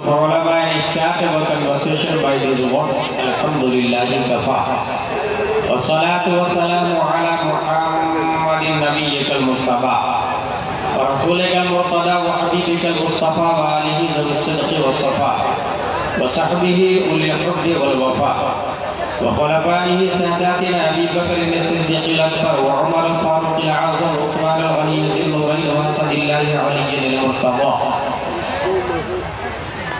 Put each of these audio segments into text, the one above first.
Ulama start our conversation by these words, Alhamdulillahi kafa. Wassalatu wassalamu ala Muhammadin nabiyyikal mustafa wa rasulikal murtada wa habibikal mustafa wa alihi dhul sidqi was safa wa sahbihi ulil hubbi wal wafa wa khulafaihi sadatina Abi Bakr as-Siddiq al-Akbar wa Umar al-Faruq al-Azam wa Uthman al-Ghani al-Nuri wa Sadillahi aliyyil murtada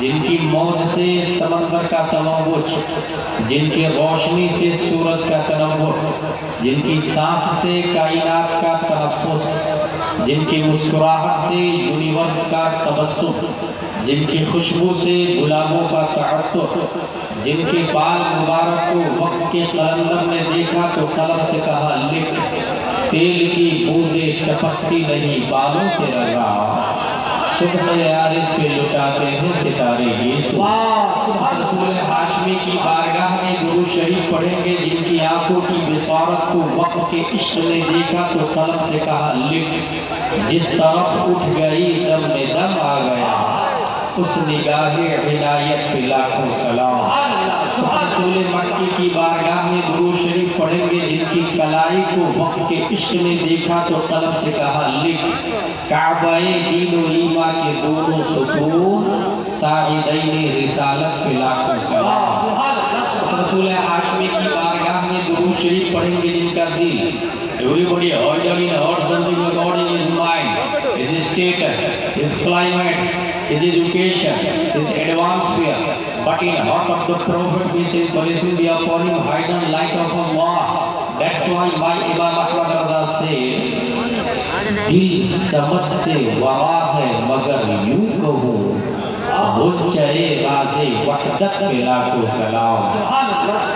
जिनकी मौज से समंदर का तनव्वुर, जिनकी रोशनी से सूरज का तनव्वुर, जिनकी सांस से कायनात का तनफ्फुस, जिनकी मुस्कुराहट से यूनिवर्स का तबस्सुम, जिनकी खुशबू से गुलाबों का तअत्तुर, जिनके बाल मुबारक को वक्त के कलंदर ने देखा तो कलम से कहा लिख, तेल की बूंदें टपकती नहीं बालों से रजा, सुबह यार इस पे लुटाते हैं सितारे ये रसूल हाशमी की बारगाह में गुरु शरीफ पढ़ेंगे, जिनकी आंखों की बिसारत को वक्त के इश्क ने देखा तो कलम से कहा लिख, जिस तरफ उठ गई दम में दम आ गया, उस निगाहे हिदायत पे लाखों सलाम। रसूल मक्की की बारगाह में गुरु शरीफ पढ़ेंगे, जिनकी कलाई को वक्त के इश्क ने देखा तो कलम से कहा लिख, काबाए दीन व ईमान के दोनों सुकून साइदैन रिसालत पे लाखों सलाम। रसूल हाशमी की बारगाह में गुरु शरीफ पढ़ेंगे, जिनका दिल everybody order in heart something according his mind, his status, his climate, his education, his advancement, but in heart of the Prophet we say blessing be upon him, hidden light of Allah. That's why my Imam Ahmad Raza said, दिल समझ से वरा है मगर यूं कहूँ चले राज़े वहदत पे लाखों सलाम।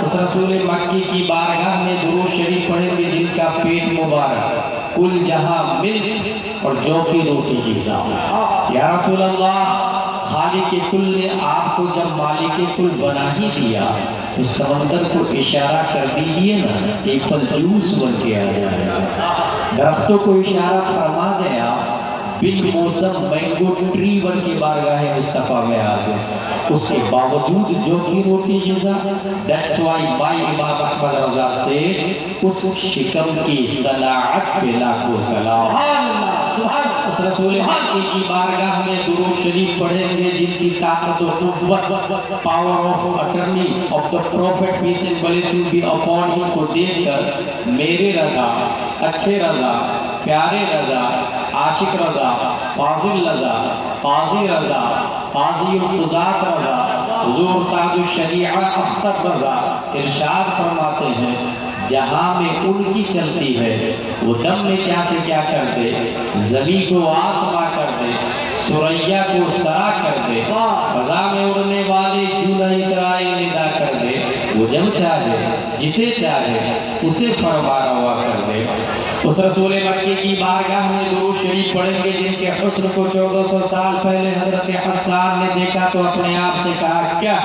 उस रसूल मक्की की बारगाह में दुरूद शरीफ पढ़ेंगे, जिनका पेट मुबारक कुल जहां मिल्क और जौ की रोटी ग़िज़ा। या रसूल अल्लाह, खालिक के कुल ने आपको जब मालिक के कुल बना ही दिया तो समंदर को इशारा कर दीजिए ना, एक पल जूस बन के आ जाए। दरख्तों को इशारा फरमा दें आप, बिन मौसम मैंगो ट्री बन के बारगाह मुस्तफ़ा में हाज़िर, उसके बावजूद जो की रोटी ग़िज़ा। दैट्स व्हाई माय इमाम अहमद रज़ा से उस शिकम की तलाअत पे लाखों सलाम। उस रसूल मक्की की बारगाह में दुरूद शरीफ पढ़ेंगे, जिनकी ताकत और कुव्वत power of attorney of the prophet peace and blessing be upon him को देखकर मेरे रज़ा, अच्छे रज़ा, प्यारे रज़ा, आशिक रज़ा, फाजिल रज़ा, फाज़ी रज़ा, फाज़ी क़ुज़ात रज़ा, हुज़ूर ताजुश शरीआ अख्तर रज़ा इरशाद फरमाते हैं, जहाँ में उनकी चलती है वो दम में क्या से क्या कर दे, ज़मी को आसमां कर दे, सुरैया को सरा कर दे, फ़ज़ा में उड़ने वाले जूना इतराए निदा कर दे, वो जब चाहे जिसे चाहे उसे फरमा रवा कर दे। उस रसूल मक्की की बारगाह में दुरूद शरीफ पढ़ेंगे, जिनके हुस्न को 1400 साल पहले हज़रत हस्सान ने देखा तो अपने आप से कहा, क्या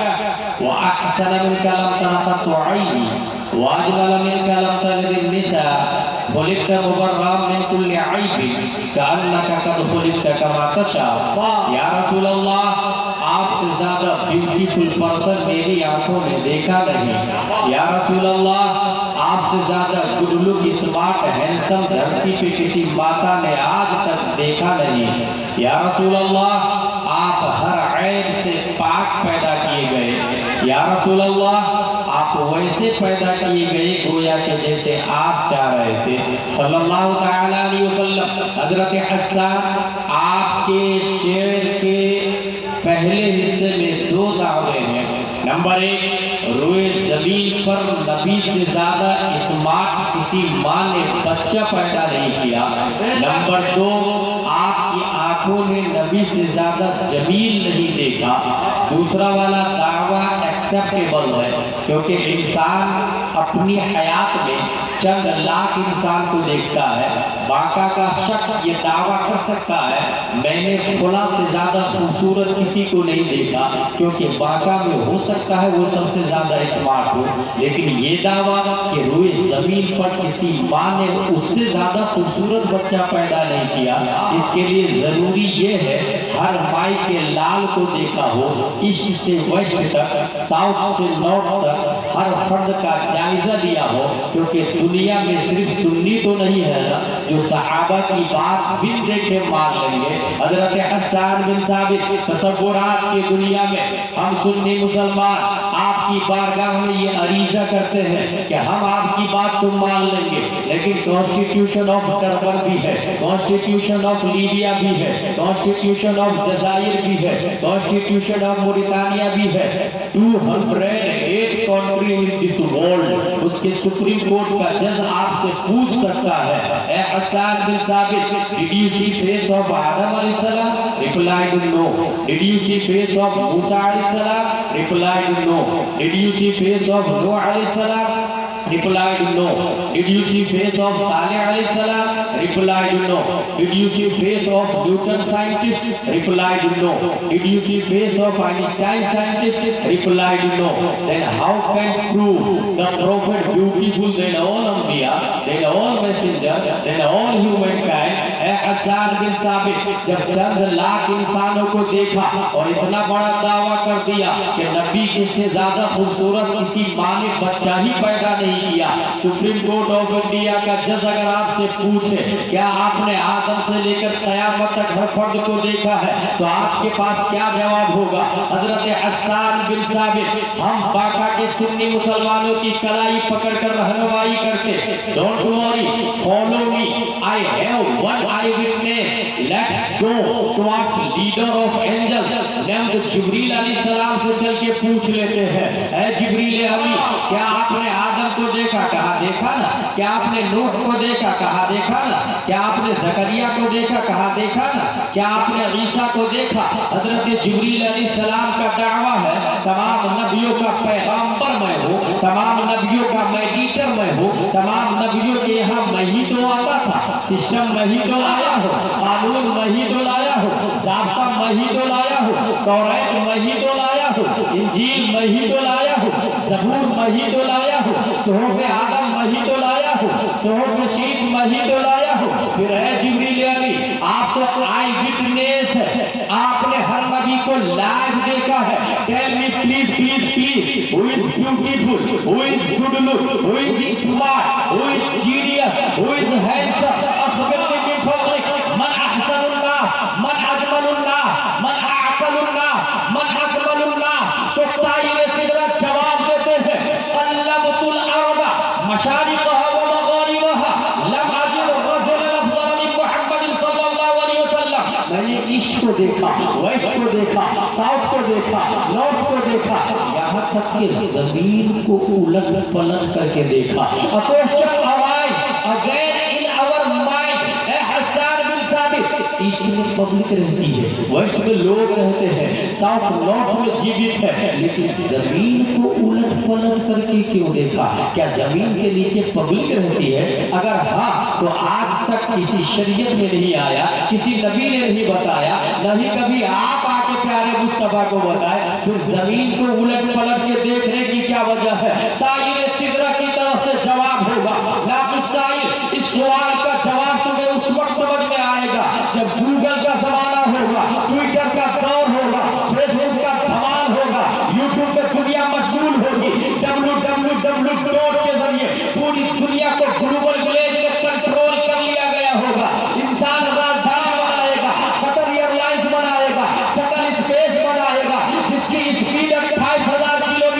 वो अहसन मिनका लम तनक़त ऐनी व अजमल मिनका लम तलिद निसा खुलिक़्त मुबर्रअन मिन कुल्लि ऐब कअन्नका क़द खुलिक़्त कमा तशा। या रसूल अल्लाह, आपसे ज़्यादा ब्यूटीफुल पर्सन मेरी आंखों ने देखा नहीं। या रसूल अल्लाह, आपसे ज़्यादा गुड लुक स्मार्ट हैंडसम धरती पे किसी माता ने आज तक देखा नहीं। या रसूल अल्लाह, आप हर ऐब से पाक पैदा किए गए, या रसूल अल्लाह, आप वैसे पैदा किए गए गोया कि जैसे आप चाह रहे थे सल्लल्लाहु तआला अलैहि वसल्लम। हजरत हसन आपके शेर के पहले हिस्से में दो दावे हैं। नंबर एक, रोए ज़मीन पर नबी से ज़्यादा स्मार्ट किसी माँ ने बच्चा पैदा नहीं किया। नंबर दो, आपकी आंखों ने नबी से ज़्यादा जमील नहीं देखा। दूसरा वाला दावा एक्सेप्टेबल है क्योंकि इंसान अपनी हयात में चंद लाख इंसान को देखता है। बाका का शख्स ये दावा कर सकता है मैंने फला से ज़्यादा खूबसूरत किसी को नहीं देखा, क्योंकि बाका में हो सकता है वो सबसे ज़्यादा स्मार्ट हो, लेकिन ये दावा कि रोए ज़मीन पर किसी माँ ने उससे ज़्यादा खूबसूरत बच्चा पैदा नहीं किया, इसके लिए ज़रूरी ये है हर माई के लाल को देखा हो, ईस्ट से वेस्ट तक, साउथ से नॉर्थ तक, हर फर्द का जायजा लिया हो, क्योंकि दुनिया में सिर्फ सुन्नी तो नहीं है ना जो सहाबा की बात बिन देखे मान लेंगे। हजरत हसन बिन साबित तसव्वुरात की दुनिया में हम सुन्नी मुसलमान आपकी बारगाह में ये अरीजा करते हैं कि हम आपकी बात तो मान लेंगे, लेकिन कॉन्स्टिट्यूशन ऑफ टर्बन भी है, कॉन्स्टिट्यूशन ऑफ लीबिया भी है, कॉन्स्टिट्यूशन ऑफ जजायर भी है, कॉन्स्टिट्यूशन ऑफ मोरितानिया भी है। 208 कंट्री इन दिस वर्ल्ड, उसके सुप्रीम कोर्ट का जज आपसे पूछ सकता है ए Hasan bin Sabit, did you see face of Adam अलैहिस्सलाम? Replied no. Did you see face of Musa अलैहिस्सलाम? Replied no. Did you see face of Nuh अलैहिस्सलाम? Replied no. Did you see face of Saleh alayhi salam? Replied no. Did you see face of Newton scientist? Replied no. Did you see face of Einstein scientist? Replied no. Then how can prove the prophet beautiful than all Anbiya, than all messenger, than all humankind? Hasan bin साबित जब चंद लाख इंसानों को देखा और इतना बड़ा दावा कर दिया कि नबी से ज्यादा खूबसूरत किसी माँ ने बच्चा ही पैदा नहीं किया, सुप्रीम कोर्ट ऑफ इंडिया का जज अगर आपसे पूछे क्या आपने आदम से लेकर कयामत तक हर फर्द को देखा है, तो आपके पास क्या जवाब होगा? हजरत हसन बिन साबित, हम बाका के सुन्नी मुसलमानों की कलाई पकड़कर रहनुमाई करते, don't worry, follow me, I have one eyewitness, let's go towards leader of angels named Jibreel अलैहि सलाम से चल के पूछ लेते हैं, ऐ जिब्रील अमी, क्या आपने आदम को देखा? कहा देखा ना। क्या आपने नूह को देखा? कहा देखा ना। क्या आपने जकरिया को देखा? कहा देखा ना। क्या आपने ईसा को देखा? हजरत जिब्रील अलैहिस्सलाम का दावा है तमाम नबियों का पैगंबर मैं हूँ, तमाम नबियों का मेडिएटर मैं हूँ, तमाम नबियों के यहाँ मैं ही तो आता था, सिस्टम मैं ही तो लाया हूँ, कानून मैं ही तो लाया हूँ, ज़ाब्ता मैं ही तो लाया हूँ, तौरात मैं ही तो लाया हूँ, इंजील मैं ही तो लाया हूँ, ज़बूर मैं ही तो लाया हूँ, सुहूफ़ आदम मैं ही तो लाया हूँ, सुहूफ़ शीश मैं ही तो लाया हूँ। फिर है जिब्रील अमी, आप तो आई विटनेस है, आपने हर नबी को लाइव देखा है, tell me please please please, who is beautiful, who is good look, who is smart, who is genius, who is handsome, अखबिरनी बिन फज़लिक, मन अहसनुन नास, मन अजमलुन नास, मन अअक़लुन नास, मन अकमलुन नास। तो ताइले सिदरा जवाब देते हैं, कल्लबतुल अर्दा मशारिक़हा व मग़ारिबहा लम अजिद रजुलन अफ़ज़ल मिन मुहम्मद सल्लल्लाहु अलैहि वसल्लम। मैंने ईस्ट को देखा, वेस्ट को देखा, साउथ को देखा, नॉर्थ को देखा, यहाँ तक कि जमीन को उलट पलट करके देखा। A question arise again in our mind, Hasan bin साबित, ईस्ट में पब्लिक रहती है, वेस्ट में लोग रहते हैं, साउथ नॉर्थ में जीवित है, लेकिन जमीन को उलट पलट करके क्यों देखा? क्या जमीन के नीचे पब्लिक रहती है? अगर हाँ, तो आज तक किसी शरीयत में नहीं आया, किसी नबी ने नहीं बताया, नहीं कभी आप आके प्यारे मुस्तफा को बताए, फिर जमीन को उलट पलट के देखने की क्या वजह है? ताइले सिदरा की तरफ से जवाब होगा, नाफिसाइल, इस सवाल का जवाब तुम्हें उस वक्त समझ में आएगा जब गूगल का जमाना होगा, ट्विटर का दौर होगा, फेसबुक का धमाल होगा, यूट्यूब पे दुनिया मशगूल होगी, www के जरिए पूरी दुनिया को ग्लोबल विलेज में कंट्रोल कर लिया गया होगा। इंसान राजधानी बनाएगा, कतर एयरलाइंस बनाएगा, सकल स्पेस बनाएगा, जिसकी स्पीड 28,000 किलोमीटर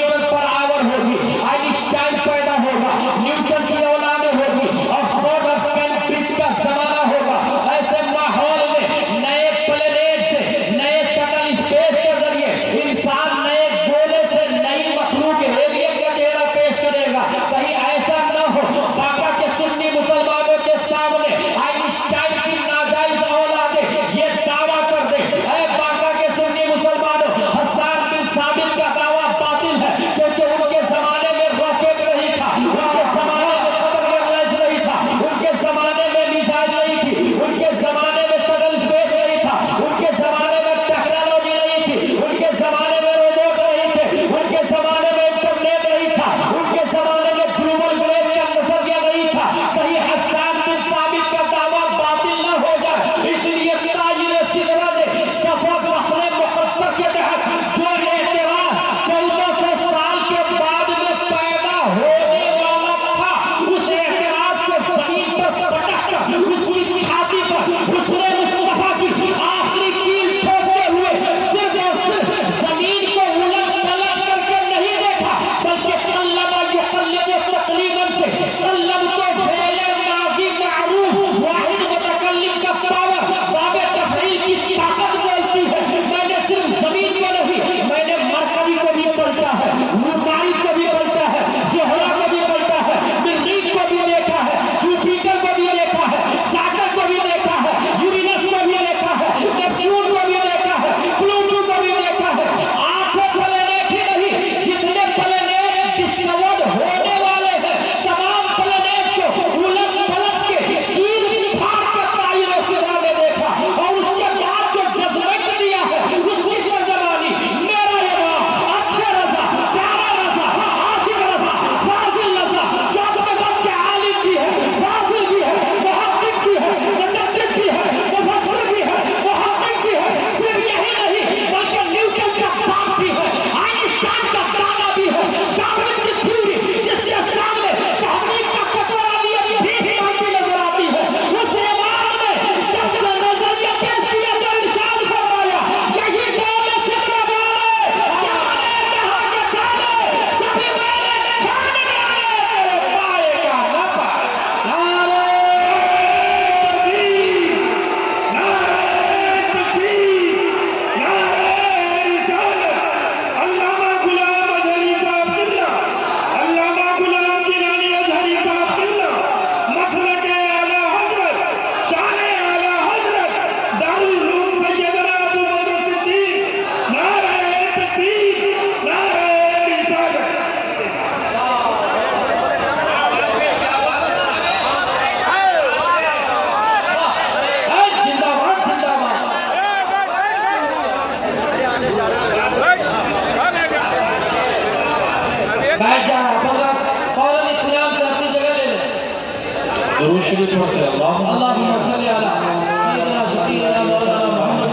अल्लाहुम्मा सल्ली अला सय्यिदना शफीना मौलाना मुहम्मद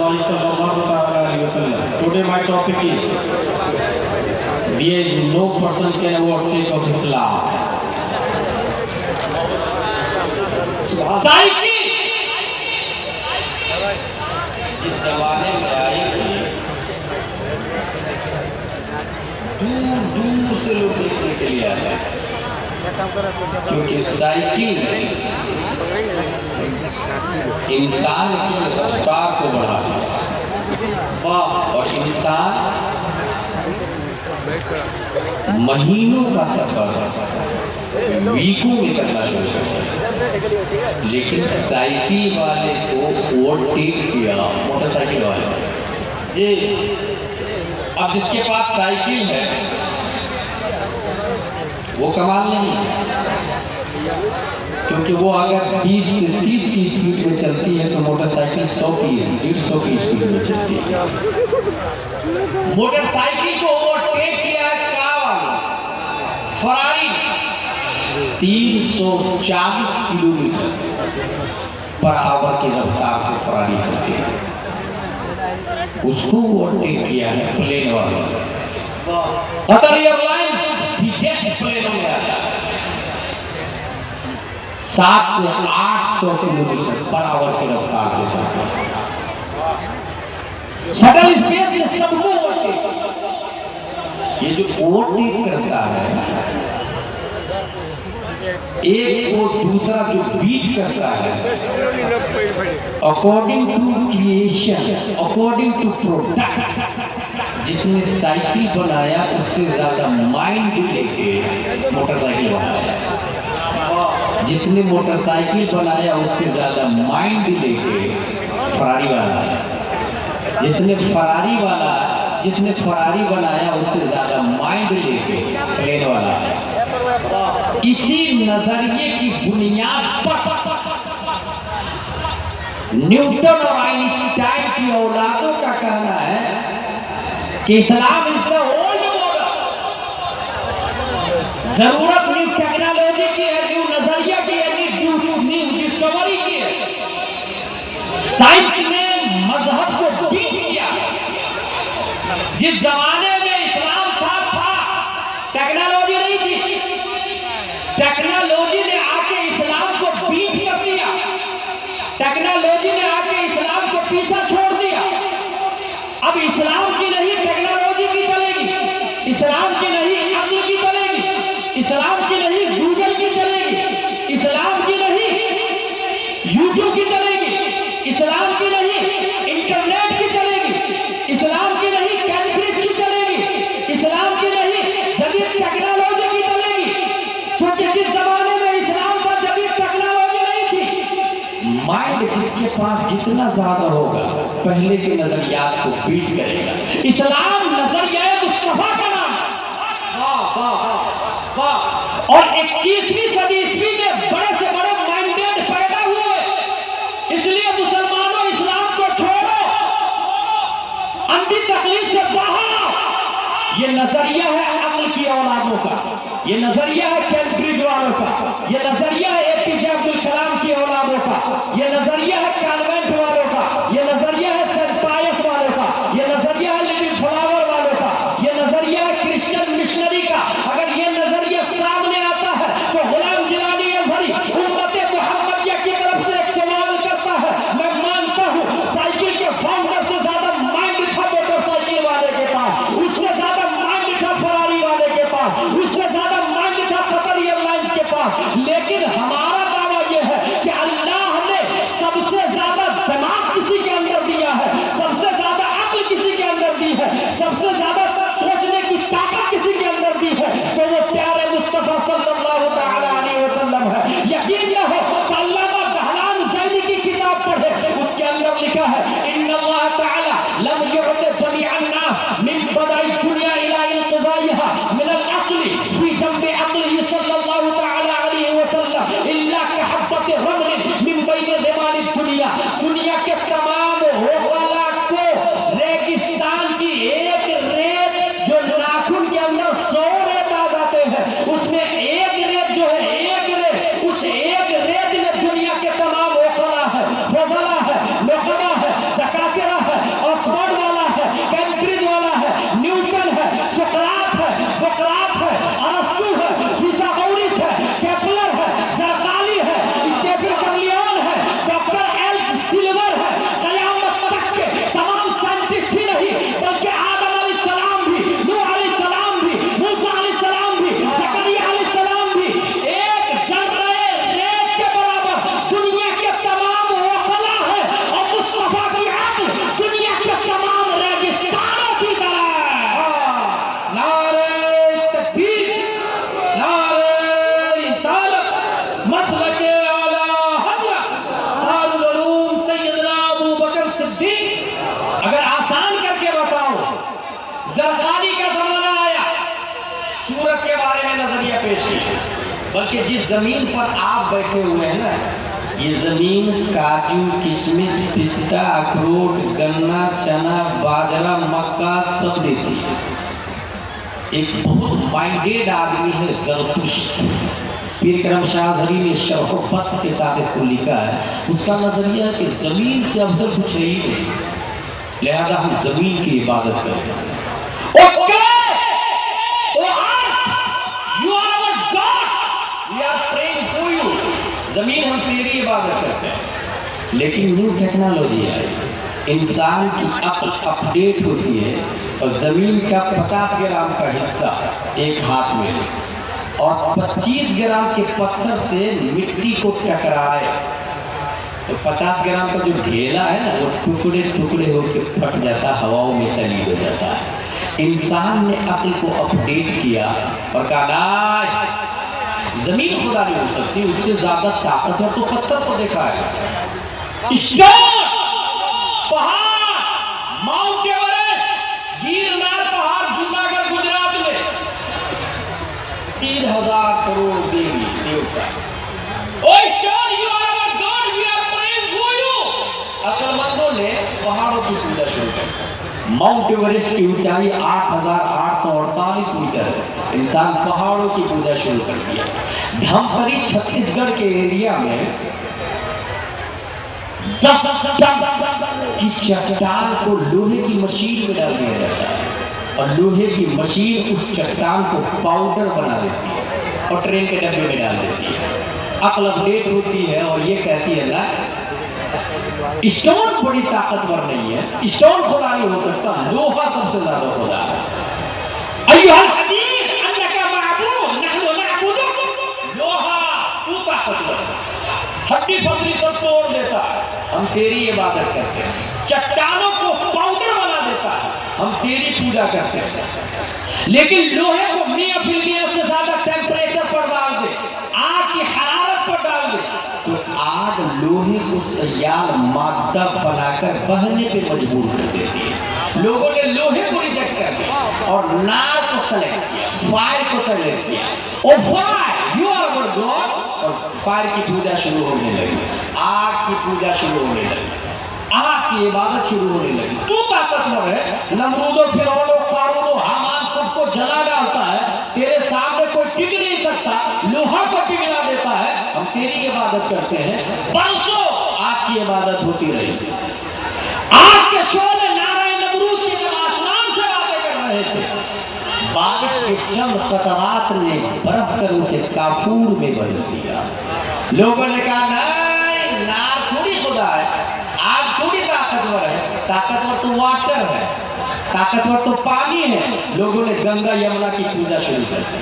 सल्लल्लाहु अलैहि वसल्लम। Today my topic is there is no person can overtake of Islam. Cycle जिस जमाने में आएगी दूर दूर से लोग देखने के लिए आते हैं, क्योंकि साइकिल इंसान की रफ्तार को बढ़ाती है और इंसान महीनों का सफर वीकों में करना शुरू करता है। लेकिन साइकिल वाले को ओवरटेक किया मोटरसाइकिल वाले जी। अब जिसके पास साइकिल है वो कमाल नहीं है, क्योंकि वो अगर 20 से 30 की स्पीड में चलती है तो मोटरसाइकिल 100 की 150 की स्पीड में चलती है। मोटरसाइकिल को ओवरटेक किया है कार वाला फरारी 340 किलोमीटर पर आवर की रफ्तार से फरारी चलती है। उसको ओवरटेक किया है प्लेन वाला। कतर एयरलाइंस बिगेस्ट प्लेन में आता है 700 से 800 किलोमीटर पर आवर की रफ्तार से चलता है। शटल स्पेस में सबको ओवरटेक, ये जो ओवरटेक करता है एक को दूसरा जो बीट करता है, according to creation, according to product, जिसने साइकिल बनाया उससे ज्यादा माइंड लेके मोटरसाइकिल बनाया। जिसने मोटरसाइकिल बनाया उससे ज्यादा माइंड लेके फरारी वाला। जिसने फरारी बनाया उससे ज्यादा माइंड लेके प्लेन वाला। इसी नजरिए की बुनियाद पर न्यूटन और आइंस्टाइन की औलादों का कहना है कि Islam is the old model. जरूरत न्यू टेक्नोलॉजी की है, न्यू नजरिया की है, न्यू डिस्कवरी की है। साइंस ने मजहब को बीट किया। जिस जमाने में इस्लाम था टेक्नोलॉजी नहीं थी। टेक्नोलॉजी ने आके इस्लाम को बीट कर दिया। टेक्नोलॉजी ने आके इस्लाम को पीछा छोड़ दिया। अब इस्लाम की नहीं टेक्नोलॉजी की चलेगी, इस्लाम की नहीं अक्ल की चलेगी, इस्लाम की नहीं गूगल की चलेगी, इस्लाम की नहीं यूट्यूब की चलेगी, इस्लाम की नहीं इंटरनेट की चलेगी, इस्लाम की नहीं कैम्ब्रिज की चलेगी, इस्लाम की नहीं जदीद टेक्नोलॉजी की चलेगी। क्योंकि जिस जमाने में इस्लाम पर जदीद टेक्नोलॉजी नहीं थी, माइंड जिसके पास जितना ज्यादा होगा पहले के नजरियात को बीट करेगा। इस्लाम नजरिया मुस्तफा का नाम। और 21वीं सदी ईस्वी में बड़े से बड़े माइंडेड पैदा हुए। इसलिए मुसलमानों इस्लाम को छोड़ो, अंधी तकलीफ से बाहर। ये नजरिया है अक्ल की औलादों का, ये नजरिया है कैम्ब्रिज वालों का, ये नजरिया है एपीजे अब्दुल कलाम की औलादों का, ये नजरिया है कॉन्वेंट वालों का, ये नजरिया है सेंट पायस वालों का, ये नजरिया है लिटिल फ्लावर वालों का, ये नजरिया है क्रिश्चियन मिशनरी का। अगर ये नजरिया सामने आता है तो गुलाम गिलानी अज़हरी उम्मते मुहम्मदिया की तरफ से एक सवाल करता है। मैं मानता हूँ साइकिल के फाउंडर से ज्यादा माइंड था मोटरसाइकिल वाले के पास, उससे ज्यादा माइंड था फरारी वाले के पास, उससे ज्यादा माइंड था कतर एयरलाइंस के पास। लेकिन हमारा दावा यह है कि अल्लाह ने सबसे ज्यादा दिमाग किसी के अंदर दिया है, सबसे ज्यादा अक्ल किसी के अंदर दी है, सबसे ज्यादा सोचने की ताकत किसी के अंदर दी है, तो वो प्यारे मुस्तफा सल्लल्लाहु अलैहि वसल्लम है। यकीन न हो तो अल्लामा दहलान ज़ैदी की किताब पढ़े, उसके अंदर लिखा है इन्नल्लाह तआला लम युअत जमीअन नास मिन बदाई दुनिया इला इंक़िज़ाइहा मिन अल-अक़ली फी जंबि अक़ली सल्लल्लाहु अलैहि वसल्लम इल्ला कहब्बत रमल मिन बैन ज़मानी दुनिया। दुनिया के तमाम होकला को रेगिस्तान की एक रेत जो नाखून के अंदर 100 रेत आ जाते हैं, उसमें एक रेत जो है मसलक आला हजरत ताजुल उलूम सैयदना अबू बकर सिद्दीक। अगर आसान करके बताओ, ज़रक़ानी का ज़माना आया, सूरत के बारे में नजरिया पेश किया, बल्कि जिस जमीन पर आप बैठे हुए हैं ना, ये जमीन काजू, किशमिश, पिस्ता, अखरोट, गन्ना, चना, बाजरा, मक्का सब देती है। एक बहुत माइंडेड आदमी है ज़रतुश्त, पीर करम शाहज़री ने शरह फस्ल के साथ इसको लिखा है। उसका नजरिया है कि जमीन से अफजल कुछ है ही नहीं, लिहाजा हम जमीन की इबादत करें। जमीन हम तेरी इबादत करते हैं। लेकिन न्यू टेक्नोलॉजी आई, इंसान की अक्ल अपडेट होती है और जमीन का 50 ग्राम का हिस्सा एक हाथ में और 25 ग्राम के पत्थर से मिट्टी को टकराए तो 50 ग्राम का जो ढेला है ना, वो टुकड़े टुकड़े होकर फट जाता, हवाओं में तली हो जाता है। इंसान ने अक्ल को अपडेट किया और कहा जमीन खुदा नहीं हो सकती, उससे ज्यादा ताकतवर तो पत्थर को देखा है। स्टोन, पहाड़, माउंट एवरेस्ट, गिरनार पहाड़ जूनागढ़ गुजरात में 3000 करोड़ देवी देवता। अक्लमंदों ने पहाड़ों की पूजा शुरू कर। माउंट एवरेस्ट की ऊंचाई 8848 मीटर है। इंसान पहाड़ों की पूजा शुरू कर दिया। धमतरी छत्तीसगढ़ के एरिया में 10 टन की चट्टान को लोहे की मशीन में डाल दिया जाता है और लोहे की मशीन उस चट्टान को पाउडर बना देती है और ट्रेन के डब्बे में डाल देती है। अक्ल अपडेट होती है और ये कहती है ना, स्टोन बड़ी ताकतवर नहीं है, स्टोन खुदा नहीं हो सकता, लोहा सबसे ज्यादा खुदा है। लोहा तू ताकतवर, हड्डी फसली सब तोड़ देता है, हम तेरी इबादत करते हैं। चट्टानों को पाउडर बना देता है, हम तेरी पूजा करते हैं। लेकिन लोहे को मियां फिल्मिया से ज्यादा टेम्परेचर पर डाल दे, आग की हरारत पर डाल दे, तो आग लोहे को सयाल मादा बनाकर बहने पे मजबूर कर देती है। लोगों ने लोहे को रिजेक्ट कर दिया और नार को सेलेक्ट किया, फायर को सेलेक्ट किया। और fire, you are our god, और फायर की पूजा शुरू होने लगी, आग की पूजा शुरू होने लगी, आग की इबादत शुरू होने लगी। तू ताकतवर है, नमरूदो, फिरौनो, कारूनो, हामान सबको जला डालता है, तेरे सामने कोई टिक नहीं सकता, लोहा को पिघला देता है, हम तेरी इबादत करते हैं। बरसों आग की इबादत होती रही। आग के शोले नारायण नमरूद की जब आसमान से बातें कर रहे थे, बारिश के चंद कतरात ने बरस कर उसे काफूर में बदल दिया। लोगों ने कहा नहीं, नार थोड़ी खुदा है, आग थोड़ी ताकतवर है, ताकतवर तो वाटर है, ताकतवर तो पानी है। लोगों ने गंगा यमुना की पूजा शुरू कर दी,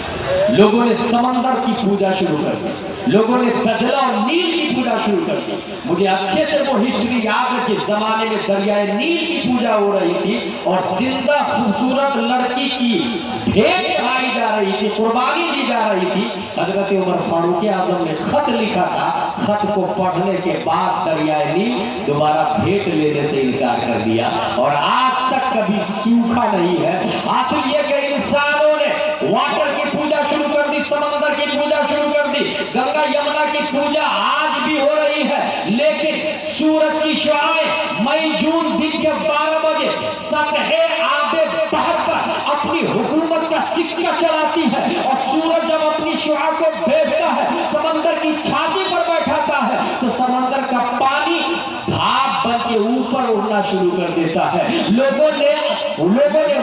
लोगों ने समंदर की पूजा शुरू कर दी, लोगों ने दजला और नील की पूजा शुरू कर दी। मुझे अच्छे से वो हिस्ट्री याद है कि जमाने में दरियाए नील की पूजा हो रही थी और जिंदा खूबसूरत लड़की की भेंट चढ़ाई जा रही थी, कुर्बानी दी जा रही थी। हजरत उमर फारूक आजम ने खत लिखा था, खत को पढ़ने के बाद दरियाए नील दोबारा भेंट लेने से इनकार कर दिया और आज तक कभी सूखा नहीं है। हासिल ये कि इंसानों ने वाटर की पूजा शुरू कर दी, समंदर की पूजा शुरू कर दी, गंगा यमुना की पूजा आज भी हो रही है। लेकिन सूरज की शुआएं मई जून दिन के 12 बजे सतहे आबे बहर पर अपनी हुकूमत का सिक्का चलाती है और सूरज जब अपनी शुआ को भेजता है, समंदर की छाती पर बैठाता है, तो समंदर का पानी भाप बन के ऊपर उड़ना शुरू कर देता है। लोगों ने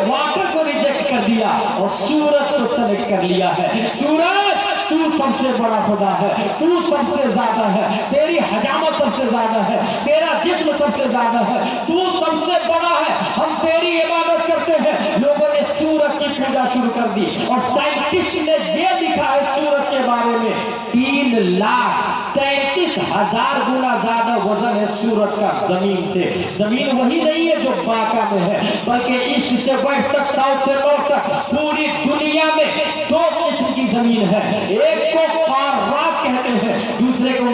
वाटर को रिजेक्ट कर दिया और सूरज को सेलेक्ट कर लिया है। सूरज तू सबसे बड़ा खुदा है, तू सबसे ज्यादा है, तेरी हजामत सबसे ज्यादा है, तेरा जिस्म सबसे ज्यादा है, तू सबसे बड़ा है, हम तेरी इबादत करते हैं। लोगों ने सूरज की पूजा शुरू कर दी और साइंटिस्ट ने यह लिखा है सूरज के बारे में 3,33,000 गुना ज्यादा वजन है सूरज का जमीन से। जमीन वही नहीं है जो बांका में है, बल्कि ईस्ट से वेस्ट तक, साउथ से नॉर्थ तक पूरी दुनिया में 2 किस्म की जमीन है। एक को कारात कहते हैं,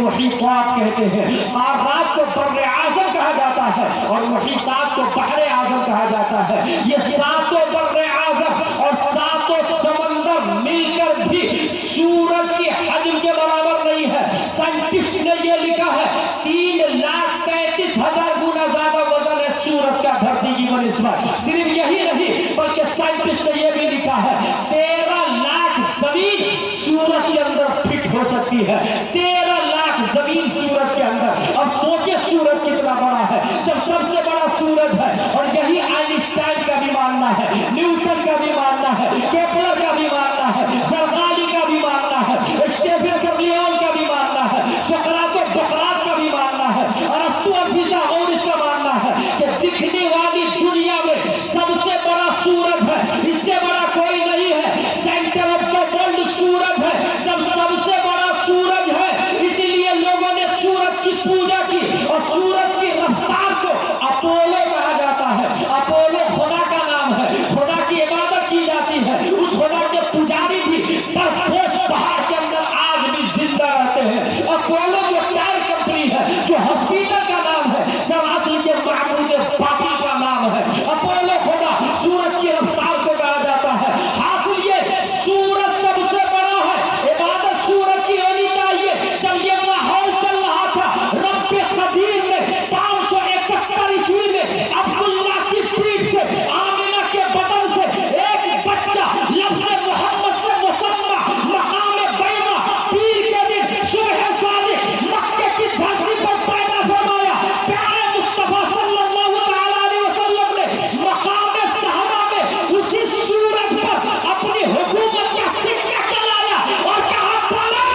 मुहीतात कहते हैं, कारात को बर्रे आज़म कहा जाता है और मुहीतात को बहरे आज़म कहा जाता है। ये सातों बर्रे आज़म और सातों समंदर मिलकर भी सूरज की हजम के बराबर नहीं है। साइंटिस्ट ने ये लिखा है 3,33,000 गुना ज्यादा वजन है सूरज का धरती की बनिस्बत। सिर्फ यही नहीं बल्कि साइंटिस्ट ने ये भी लिखा है 13 लाख जमीन सूरज के अंदर फिट हो सकती है। 13 लाख जमीन सूरज के अंदर। अब सोचे सूरज कितना बड़ा है, जब सबसे बड़ा सूरज है। और यही आइंस्टाइन का भी मानना है, न्यूटन का भी मानना है, केपलर का भी मानना है, जरदारी का भी मानना है, स्टीफन कर्लियोन का भी मानना है, सोक्रातो बकरात का भी मानना है, अरस्तु और फिथागोरस इसका मानना है कि दिखने वाली दुनिया में सबसे बड़ा सूरज है, इससे बड़ा कोई नहीं है। सेंटर ऑफ द वर्ल्ड सूरज है। जब सबसे बड़ा सूरज है इसलिए लोगों ने सूरज की पूजा की और सूरज की रफ्तार को अपोलो कहा जाता है। अपोलो खुदा का नाम है, खुदा की इबादत की जाती है। उस खुदा के पुजारी भी बर्फोश पहाड़ के अंदर आज भी जिंदा रहते हैं। अपोलो जो टायर कंपनी है, जो हॉस्पिटल का नाम है, दरअसल ये महमूद बाकी का नाम है। अपोलो खुदा सूरज की रफ्तार को कहा जाता है। हासिल ये सूरज सबसे बड़ा है, इबादत सूरज की होनी चाहिए। जब ये माहौल चल रहा था, रब कदीर ने 571 ईस्वी में अब्दुल्ला की पीठ से, आमिना के बदन से एक बच्चा लफ्ज़ मोहम्मद से मुसम्मा मकाम बैमा पीर के दिन सुबह सादिक मक्के की धरती पर पैदा फरमाया। प्यारे मुस्तफा सल्लल्लाहु अलैहि वसल्लम ने मकाम सहबा में उसी सूरज पर अपनी हुकूमत का सिक्का चलाया और कहा पलट।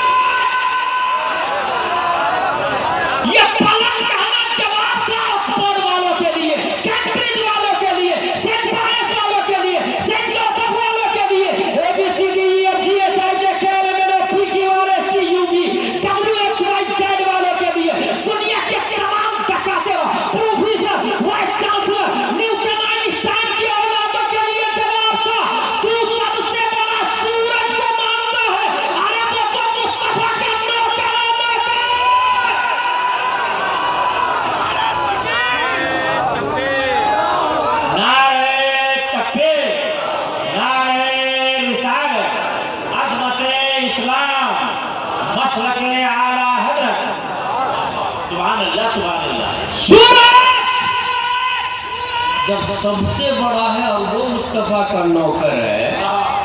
ये पलट कहना जवाब था ऑक्सफोर्ड वालों के लिए, कैम्ब्रिज वालों के लिए, सेंट लॉरेंस वालों के लिए, सेंट जोसेफ वालों के लिए, ABCDEFGHIJKLMNOPQRSTUV वालों के लिए, दुनिया के तमाम डकाते professor vice chancellor Newton Einstein की औलादों के लिए जवाब था तू सबसे बड़ा सूरज को मानता है। अरे वो तो मुस्तफा का नौकर है। नारे तकबीर, नारे रिसालत, अज़मत इस्लाम, मसलक आला हज़रत। सुभान अल्लाह, सुभान अल्लाह। सूरज जब सबसे बड़ा है और वो मुस्तफा का नौकर है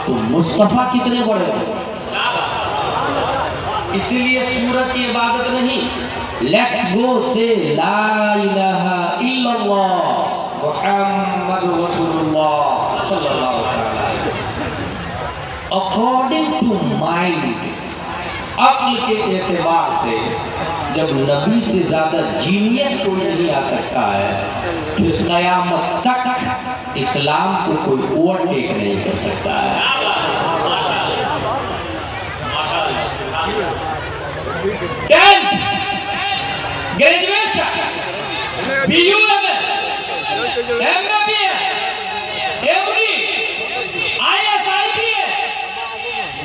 तो मुस्तफा कितने बड़े हैं। इसीलिए सूरज की इबादत नहीं, लेट्स गो से ला इलाहा इल्लल्लाह मुहम्मद रसूलुल्लाह सल्लल्लाहु अलैहि वसल्लम। अकॉर्डिंग टू माइंड, अक्ल के एतबार से जब नबी से ज्यादा जीनियस कोई नहीं आ सकता है, फिर कयामत तक इस्लाम को कोई ओवरटेक नहीं कर सकता है। Graduation, BUMS, MBBS, MD, IAS, IPS,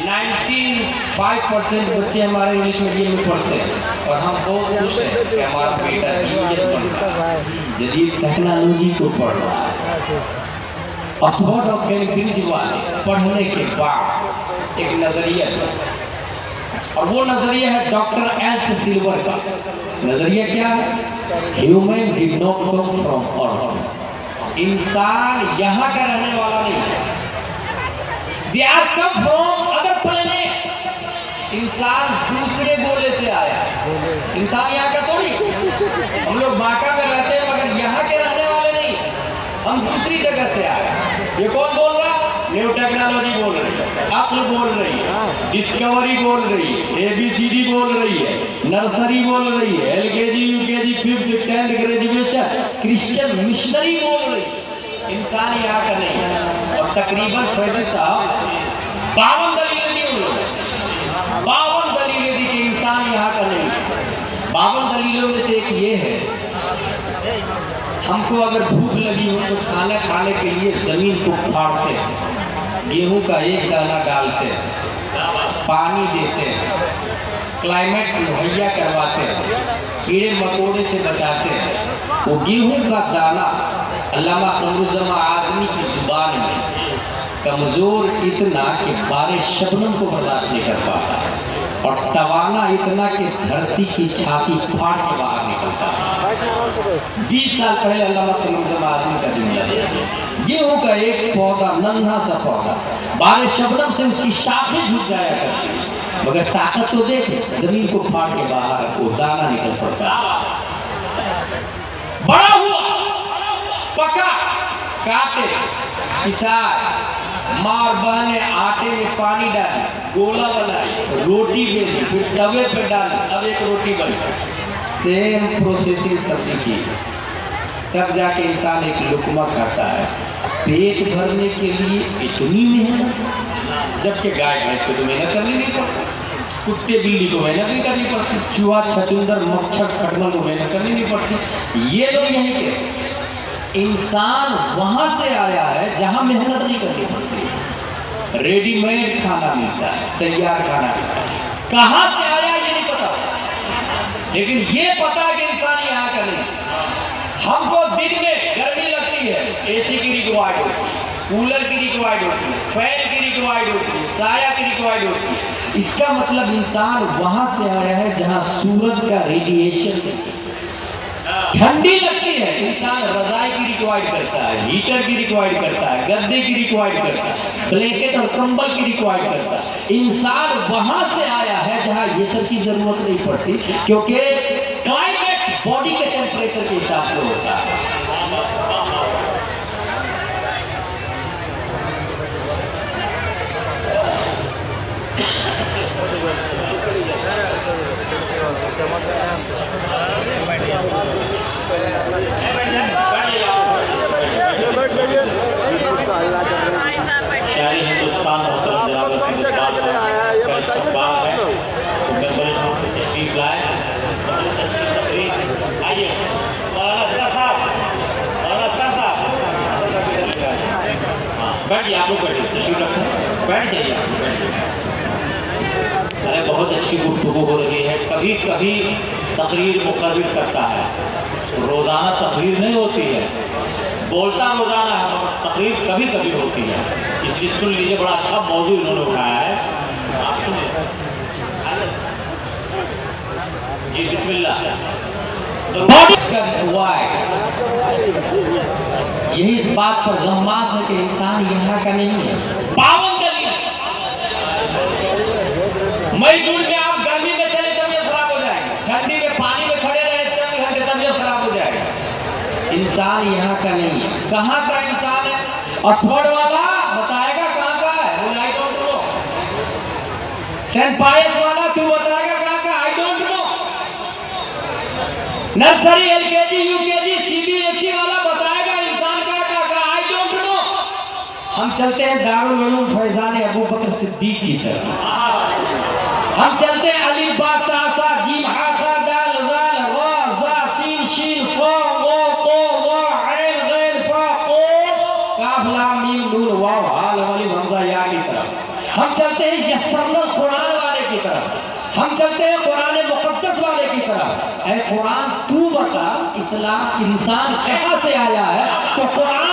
95% बच्चे हमारे इंग्लिश मीडियम में पढ़ते हैं और हम बहुत खुश हैं कि हमारा बेटा जीनियस बन रहा है, जदीद टेक्नोलॉजी को पढ़ रहा है। ऑक्सफोर्ड और कैम्ब्रिज वाले पढ़ने के बाद एक नजरिया है और वो नजरिया है डॉक्टर एस सिल्वर का। नजरिया क्या है? Human did not come from earth. इंसान यहाँ का रहने वाला नहीं है, they are come from other planet. इंसान दूसरे गोले से आया, इंसान यहाँ का थोड़ी। हम लोग बांका में रहते हैं मगर यहाँ के रहने वाले नहीं, हम दूसरी जगह से आए। ये कौन बोल रहा? न्यू टेक्नोलॉजी बोल रही है, अक्ल बोल रही है, डिस्कवरी बोल रही है, ABCD बोल रही है, नर्सरी बोल रही है, LKG, UKG, 5th 10th graduation, Christian missionary बोल रही है। इंसान यहाँ का नहीं है। और तकरीबन फैजी साहब 52 दलीलें दी उन लोगों ने, 52 दलीलें दी कि इंसान यहाँ का नहीं है। 52 दलीलों में से एक ये है, हमको अगर भूख लगी हो तो खाना खाने के लिए जमीन को फाड़ते हैं, गेहूं का एक दाना डालते हैं, पानी देते हैं, क्लाइमेट मुहैया करवाते कीड़े मकोड़े से बचाते हैं। वो गेहूं का दाना अल्लामा कमरुज़्ज़मा आज़मी की जुबान में कमजोर इतना कि बारिश शबनम को बर्दाश्त नहीं कर पाता और तवाना इतना कि धरती की छाती फाड़ के बाहर निकलता है। 20 साल पहले अल्लामा कमरुज़्ज़मा आज़मी का दुनिया गेहूं का एक पौधा, नन्हा सा पौधा, बारिश शबनम से उसकी शाखें झुक जाया करती, मगर ताकत तो देखे, जमीन को फाड़ के बाहर वो दाना निकल पड़ता। बड़ा हुआ, पका, काटे, पिसाए, मार बहने आटे में पानी डाली, गोला बनाई, रोटी बेली, फिर तवे पे डाली, अब एक रोटी बनी। सेम प्रोसेसिंग सब्जी की, तब जाके इंसान एक लुकमा खाता है। पेट भरने के लिए इतनी मेहनत, जबकि गाय भैंस को तो मेहनत करनी नहीं पड़ती, कुत्ते बिल्ली को मेहनत नहीं करनी पड़ती, चूहा छचुंदर मच्छर खटमल को मेहनत करनी नहीं पड़ती। ये लोग यही के इंसान वहां से आया है जहां मेहनत नहीं करनी पड़ती, रेडीमेड खाना मिलता है, तैयार खाना मिलता है। कहां से आया ये नहीं पता, लेकिन ये पता है कि इंसान यहाँ का नहीं। हमको दिन में गर्मी लगती है, एसी की रिक्वायर्ड होती है, कूलर की रिक्वायर्ड होती है, फैन की रिक्वायर्ड होती है, साया की रिक्वायर्ड होती है। इसका मतलब इंसान वहां से आया है जहां सूरज का रेडिएशन ठंडी लगती है, इंसान रजाई की रिक्वायर्ड करता है, हीटर की रिक्वायर्ड करता है, गद्दे की रिक्वायर्ड करता है, ब्लैंकेट और कंबल की रिक्वायर्ड करता है। इंसान वहां से आया है जहां ये सब की जरूरत नहीं पड़ती, क्योंकि क्लाइमेट बॉडी के टेम्परेचर के हिसाब से होता है। बैठ आप लोग बैठ जाइए। अरे बहुत अच्छी गुफ्तगू हो रही है। कभी कभी तकरीर मुकर्रिर करता है, रोज़ाना तकरीर नहीं होती है, बोलता रोज़ाना है मगर तकरीर कभी कभी होती है। इसलिए सुन लीजिए, बड़ा अच्छा मौजू इन्होंने उठाया है, आप सुनिए जी। बिस्मिल्लाह। तो हुआ है यही इस बात पर गम्मास है कि इंसान यहाँ का नहीं है। पावन गली मई जून में आप गर्मी में चले तबीयत खराब हो जाएगी, ठंडी में पानी में खड़े रहे 4 घंटे तबीयत खराब हो जाएगी। इंसान यहाँ का नहीं है। कहाँ का इंसान है? ऑक्सफोर्ड वाला बताएगा कहाँ का है, वो आई डोंट नो। सेंट पायस वाला तू बताएगा कहाँ का, I don't know. Nursery LKG UKG CBSE वाला बताएगा इंसान का आई डोंट नो। हम चलते हैं दारुल उलूम फैजान अबू बकर सिद्दीक की तरफ। हम चलते हैं अलिफ बा ता सा जीम हा खा दाल जाल रा जा सीन शीन सा वो तो वा ऐन गैन फा ओ काफ लाम मीम नून वाव हाल वाली हमजा या की तरफ। हम चलते हैं यस्सरल कुरान वाले की तरफ। हम चलते हैं कुरान मुक़द्दस वाले की तरफ। ऐ कुरान तू बता, इस्लाम इंसान कहाँ से आया है? तो कुरान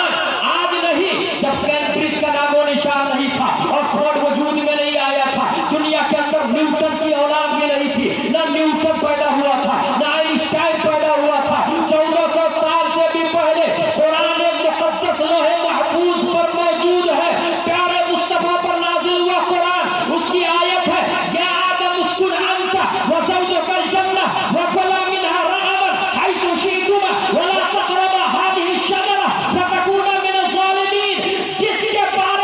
आज नहीं, जब कैम्ब्रिज का नामो निशान नहीं था, ऑक्सफोर्ड वजूद में नहीं आया था, दुनिया के अंदर न्यूटन की औलाद भी नहीं थी, ना न्यूटन पैदा हुआ था, ना आइंस्टाइन पैदा हुआ था। 1400 साल से भी पहले कुरान मुक़द्दस लोहे महफूज पर मौजूद है। प्यारे मुस्तफा पर नाज़िल हुआ कुरान, उसकी आयत है या आदम उस्कुन अंता व ज़ौजुकल जन्नह व कुला मिनहा रग़दन हैथु शि'तुमा व ला तक़रबा हादिहि शजरा फतकूना मिनज़ ज़ालिमीन। जिसके बारे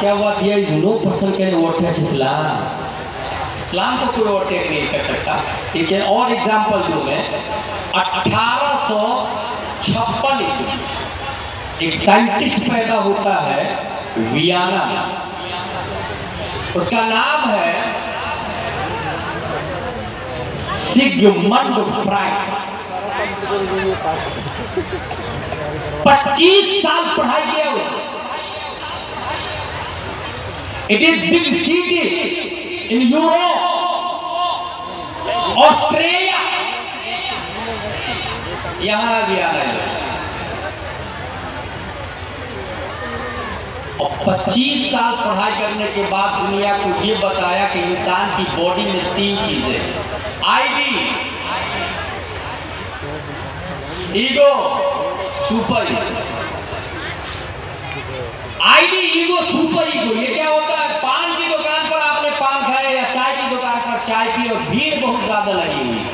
क्या हुआ? दिया is no person can overtake Islam. इस्लाम को कोई ओवरटेक नहीं कर सकता। ठीक है, और एग्जाम्पल दूं मैं। 1856 ईस्वी एक साइंटिस्ट पैदा होता है वियना में, उसका नाम है सिगमंड फ्राइड। 25 साल पढ़ाई किया उसने। It is big city in Europe, Australia, यहां गया है। और 25 साल पढ़ाई करने के बाद दुनिया को ये बताया कि इंसान की बॉडी में 3 चीजें, ID, ego, super ego. ID, ego, super ego, ये क्या होता है? पान की दुकान पर आपने पान खाया या चाय की दुकान पर चाय पी और भीड़ बहुत ज्यादा लगी हुई,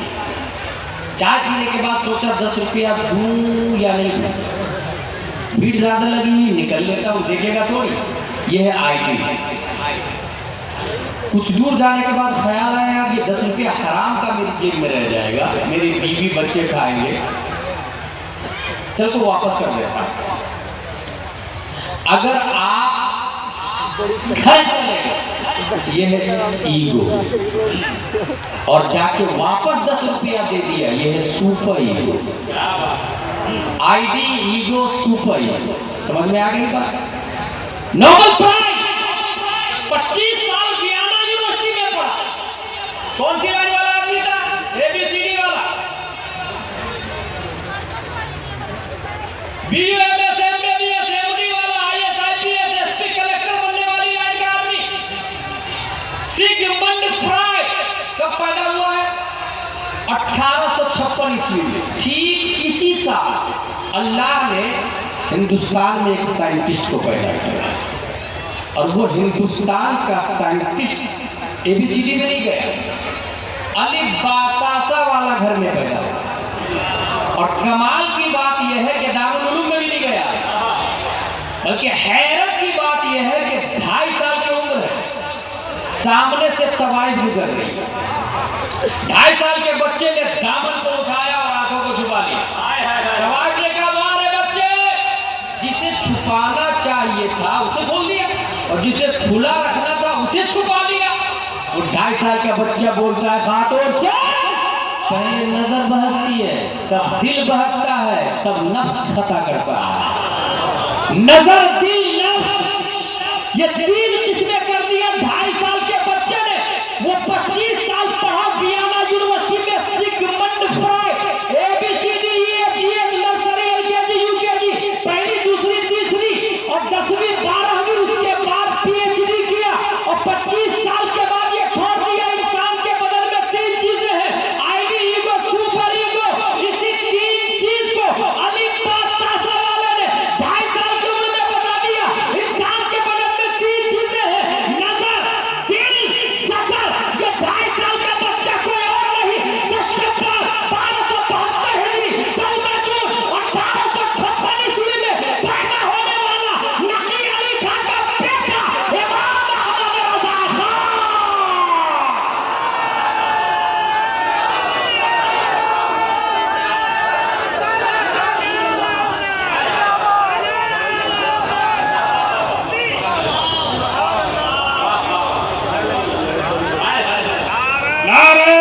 चाय पीने के बाद सोचा 10 रुपया दूं या नहीं दूं, भीड़ ज्यादा लगी हुई, निकल लेता हूं, देखेगा थोड़ी। ये है आईडी। कुछ दूर जाने के बाद ख्याल आया कि 10 रुपया हराम का मेरी जेब में रह जाएगा, मेरी बीवी बच्चे खाएंगे, चल तो वापस कर देता। अगर आप घर चले गए, ये है ईगो, और जाके वापस 10 रुपया दे दिया, ये है super ego. ID, ego, super ego, समझ में आ गई बात? नोबेल प्राइज 25 साल वियना यूनिवर्सिटी में पढ़ा। कौन सी लाइन वाला आदमी था? एबीसीडी वाला। बीयूएमएस, एमबीबीएस, एमडी वाला, आईएएस, आईपीएस, एसपी, कलेक्टर बनने वाली लाइन का आदमी सिगमंड फ्राइड कब पैदा हुआ है? 1856 ईस्वी में। ठीक इसी साल अल्लाह ने हिंदुस्तान में एक साइंटिस्ट को पैदा किया, और वो हिंदुस्तान का साइंटिस्ट एबीसीडी में नहीं गया, अलिफ बातासा वाला घर में पैदा हुआ। और कमाल की बात यह है कि दारुल उलूम में भी नहीं गया, बल्कि हैरत की बात यह है कि 2.5 साल की उम्र है, सामने से तवाइफ गुजर गई। 2.5 साल के बच्चे ने दामन को उठाया और आंखों को छुपा लिया। तवाइफ ने कहा, मारे बच्चे, जिसे छुपाना चाहिए था उसे खोल दिया, और जिसे खुला रखना था उसे छुपा लिया। वो 2.5 साल का बच्चा बोलता है, खातून से पहले नजर बहकती है, तब दिल बहकता है, तब नफ्स खता करता है। नजर, दिल, नफ्स, ये 3 किसने कर दिया? 2.5 साल के बच्चे ने। वो 25 साल पढ़ा वियना यूनिवर्सिटी में, Sigmund Freud, ABCD, EF, nursery, LKG, UKG, पहली, दूसरी, तीसरी और 10वीं 12वीं, उसके बाद पीएचडी किया। और 25 साल के बाद ये छोड़ दिया, इंसान के बदन में 3 चीजें हैं, आईडी, ईगो, सुपर ईगो। इसी 3 चीज को अलिफ बातासा वाले ने 2.5 साल की उम्र में बता दिया। इंसान के बदन में 3 चीजें हैं, नजर, दिल, सफर। ये 2.5 साल का बच्चा कोई और नहीं, दिसंबर 1272 हिजरी 14 जून 1856 ईस्वी में पैदा होने वाला नकी अली खान का बेटा इमाम मोहम्मद रजा खान। नारे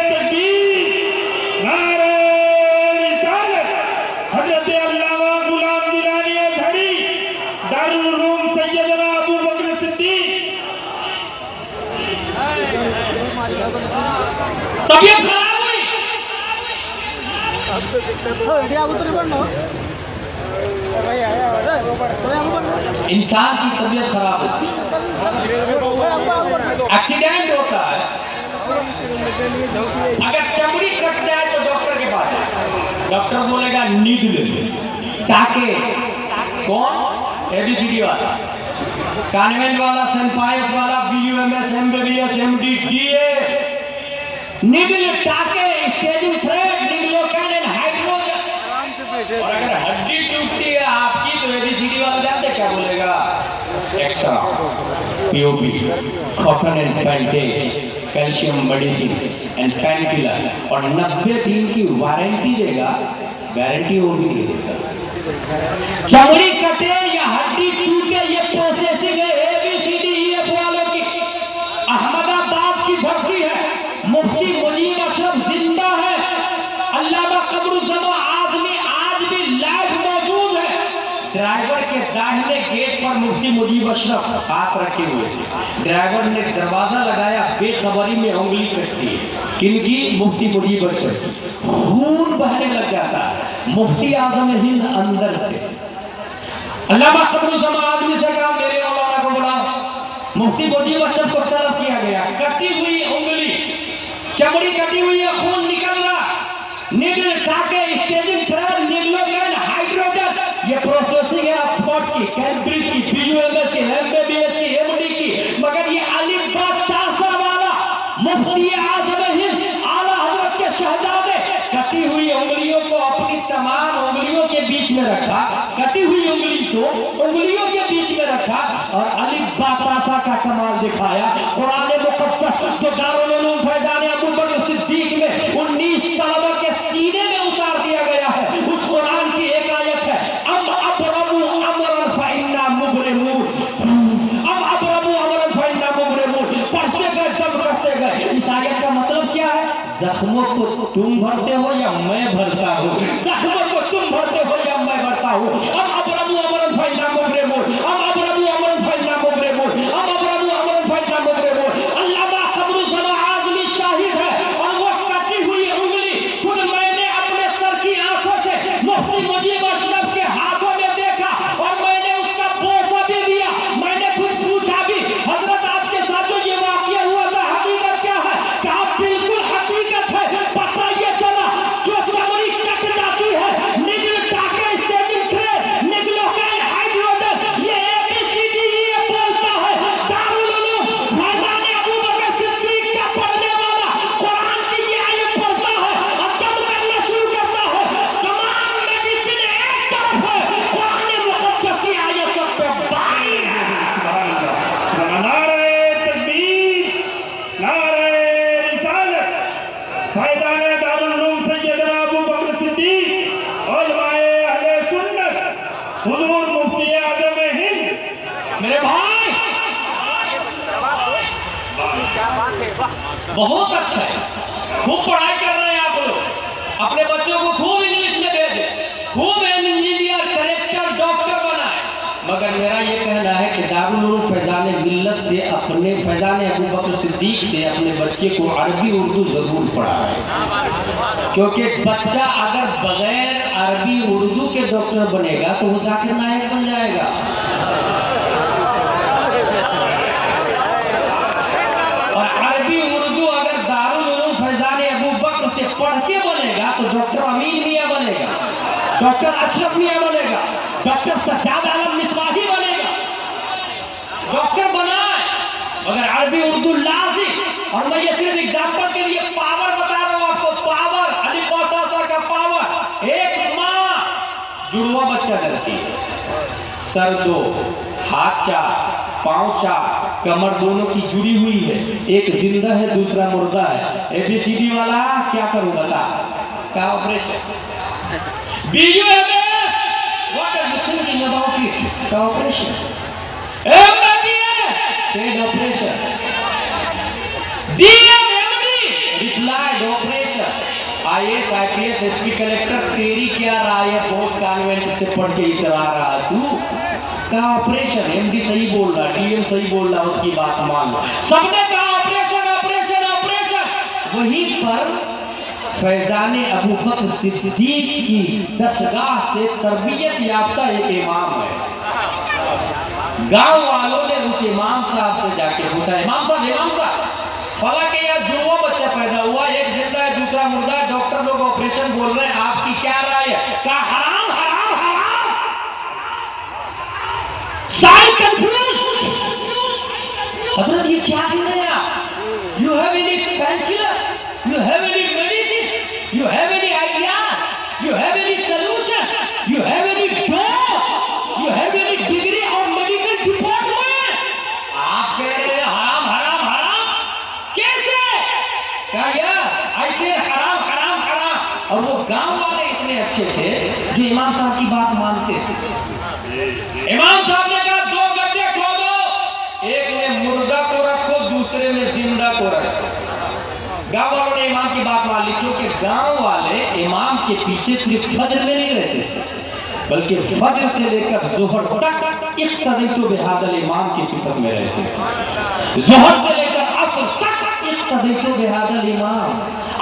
तकबीर, नारे रिसालत। हजरत अल्लामा गुलाम गिलानी अज़हरी, दारुल उलूम सैयदना अबू बकर सिद्दीक। तबीयत खराब हुई, इंसान की तबीयत खराब होती है, एक्सीडेंट होता है, अगर चमड़ी कट जाए तो डॉक्टर के पास जाए, डॉक्टर बोलेगा नीडल, टाके। कौन? एबीसीडी वाला, कॉन्वेंट वाला, सेंपाइस वाला, BUMS, MBBS, MD, DA, needle, टाके, स्टेजिंग थ्रेड, निग्लोकैन, हाइड्रोजन। और अगर हड्डी टूटती है आपकी तो एबीसीडी वाला जानते क्या बोलेगा? X-ray, POP, cotton and bandage, calcium medicine and pain killer और 90 दिन की वारंटी देगा, गारंटी वो भी नहीं देगा। चमड़ी कटे या हड्डी टूटे ये प्रोसेसिंग है ABCDEF वालों की। अहमदाबाद की धरती है, मुफ्ती मुजीब अशरफ जिंदा है, अल्लामा कमरुज़्ज़मान आज़मी आज भी लाइव मौजूद है। ड्राइवर के दाहिने गेट पर मुफ्ती मुजीब अशरफ हाथ रखे हुए थे। ड्राइवर ने दरवाजा लगाया, बेखबरी में उंगली कटती है। किनकी? मुफ्ती मुजीब अशरफ की। खून बहने लग जाता है। मुफ्ती आजम हिंद अंदर थे। अल्लामा कमरुज़्ज़मान आज़मी से कहा मेरे मौलाना को बुलाओ। मुफ्ती मुजीब अशरफ को तलब किया गया, कटी हुई उंगली, चमड़ी कटी हुई है, खून निकल रहा, निगल टाके, स्टेजिंग ट्रेन, निग्लोगेन, हाइड्रोजन, ये प्रोसेसिंग है ऑक्सफोर्ड की, कैम्ब्रिज की, BUMS की, MBBS की, MD की, मगर ये अलिफ बा तासा वाला मुफ्ती आज़म हिंद आला हज़रत के शहजादे कटी हुई उंगलियों को अपनी तमाम उंगलियों के बीच में रखा, कटी हुई उंगली को उंगलियों के बीच में रखा और अलिफ बा तासा का कमाल दिखाया। कुरान मुक़द्दस जो दारुल उलूम फैज़ान अबू बकर सिद्दीक में 19 तलबा के सीने में उतार दिया गया है, उस कुरान की एक आयत है, अब अबरमु अमरन फइन्ना मुबरिमून, अब अबरमु अमरन फइन्ना मुबरिमून, पढ़ते गए दम करते गए। इस आयत का मतलब क्या है? जख्मों को तुम भरते हो या मैं भरता हूँ, जख्मों को तुम भरते हो या मैं भरता हूँ। अब अबरमु अमरन फइन्ना मुबरिमून, अब अबरमु अमरन फइन्ना मुबरिमून, अब अबरमु अमरन फइन्ना मुबरिमून। अल्लामा कमरुज़्ज़मान आज़मी शाहिद है और वो कटी हुई उंगली खुद मैंने अपने सर की आंखों से मुफ्ती मुजीब अशरफ के हाथों में देखा और मैंने उसका बोसा भी दिया। मैंने खुद पूछा भी, हजरत आपके साथ जो ये वाकया हुआ था हकीकत क्या है? कहा बिल्कुल हकीकत है। पता ये चला जो चमड़ी कट जाती है, निगल टाके, स्टेजिंग ट्रे, निग्लोगेन, हाइड्रोजन, ये ABCDEF बोलता है। दारुल उलूम फैज़ान अबू बकर सिद्दीक का पढ़ने वाला कुरान की ये आयत पढ़ता है और दम करना शुरू करता है। तमाम मेडिसिन एक तरफ है, कुरान मुक़द्दस की आयत सब पे बाई है। नारे तकबीर, नारे रिसालत, फैज़ान दारुल उलूम सैयदना अबू बकर सिद्दीक, उलमाए अहले सुन्नत, हुजूर मुफ्ती आज़म हिंद। मेरे भाई बहुत अच्छा है, खूब पढ़ाई कर रहे हैं आप लोग, अपने बच्चों को खूब इंग्लिश में भेजें, खूब इंजीनियर, कलेक्टर, डॉक्टर बनाए। मगर मेरा ये कहना है कि दारुल उलूम फैज़ान मिल्लत से अपने फैज़ान अबू बकर सिद्दीक से अपने बच्चे को अरबी उर्दू जरूर पढ़ाएं, क्योंकि बच्चा अगर बगैर अरबी उर्दू के डॉक्टर बनेगा तो वो जाकिर नायक बन जाएगा। और अरबी उर्दू अगर दारुल उलूम फैज़ान अबू बकर से पढ़ के बनेगा तो डॉक्टर अमीन मियां बनेगा, डॉक्टर अशरफ मियां बनेगा, डॉक्टर सज्जाद आलम मिसबाही बनेगा। डॉक्टर बनाए मगर अरबी उर्दू लाजिम। और मैं ये सिर्फ एग्जाम्पल के लिए पावर बता रहा हूँ आपको, पावर, अलिफ बा ता का पावर। एक माँ जुड़वा बच्चा करती है, सर 2, हाथ 4, पाँव 4, कमर दोनों की जुड़ी हुई है, एक जिंदा है दूसरा मुर्दा है। ABCD वाला क्या करूं बता? क्या operation? BUMS, what are you thinking about it? क्या operation? MBBS, said operation. DMMD, replied operation. IAS, IPS, SP collector, तेरी क्या राय है? बोर्ड कॉन्वेंट से पढ़ के इधर आ रहा तू का ऑपरेशन? MD सही बोल रहा, DM सही बोल रहा, उसकी बात मान लो। सबने कहा ऑपरेशन ऑपरेशन ऑपरेशन। वहीं पर फैज़ान अबू बकर सिद्दीक की दरगाह से तरबियत याफ्ता एक इमाम है। गांव वालों ने उस इमाम साहब से जाके पूछा, इमाम साहब फला के यार जुड़वा बच्चा पैदा हुआ, एक जिंदा है दूसरा मुर्दा है, डॉक्टर लोग ऑपरेशन बोल रहे हैं, आपकी क्या राय है? क्या हराम हराम हराम? सारे कंफ्यूज, हजरत ये क्या कह रहे हैं आप? You have any pain killer, you have any medicine, you have any idea, you have any solution, you have any डॉ, यू हैव एनी डिग्री और मेडिकल डिपार्टमेंट? बात मानते थे। इमाम साहब ने कहा 2 गड्ढे खोदो, एक में मुर्दा को रखो, दूसरे में जिंदा को रखो। गांव वालों ने इमाम की बात मान ली, क्योंकि गांव वाले इमाम के पीछे सिर्फ फजर में नहीं रहते थे, बल्कि फजर से लेकर जोहर तक इक्तदीतु बिहादल इमाम की सिफत में रहते थे। जोहर से लेकर असर तक इक्तदीतु बिहादल इमाम,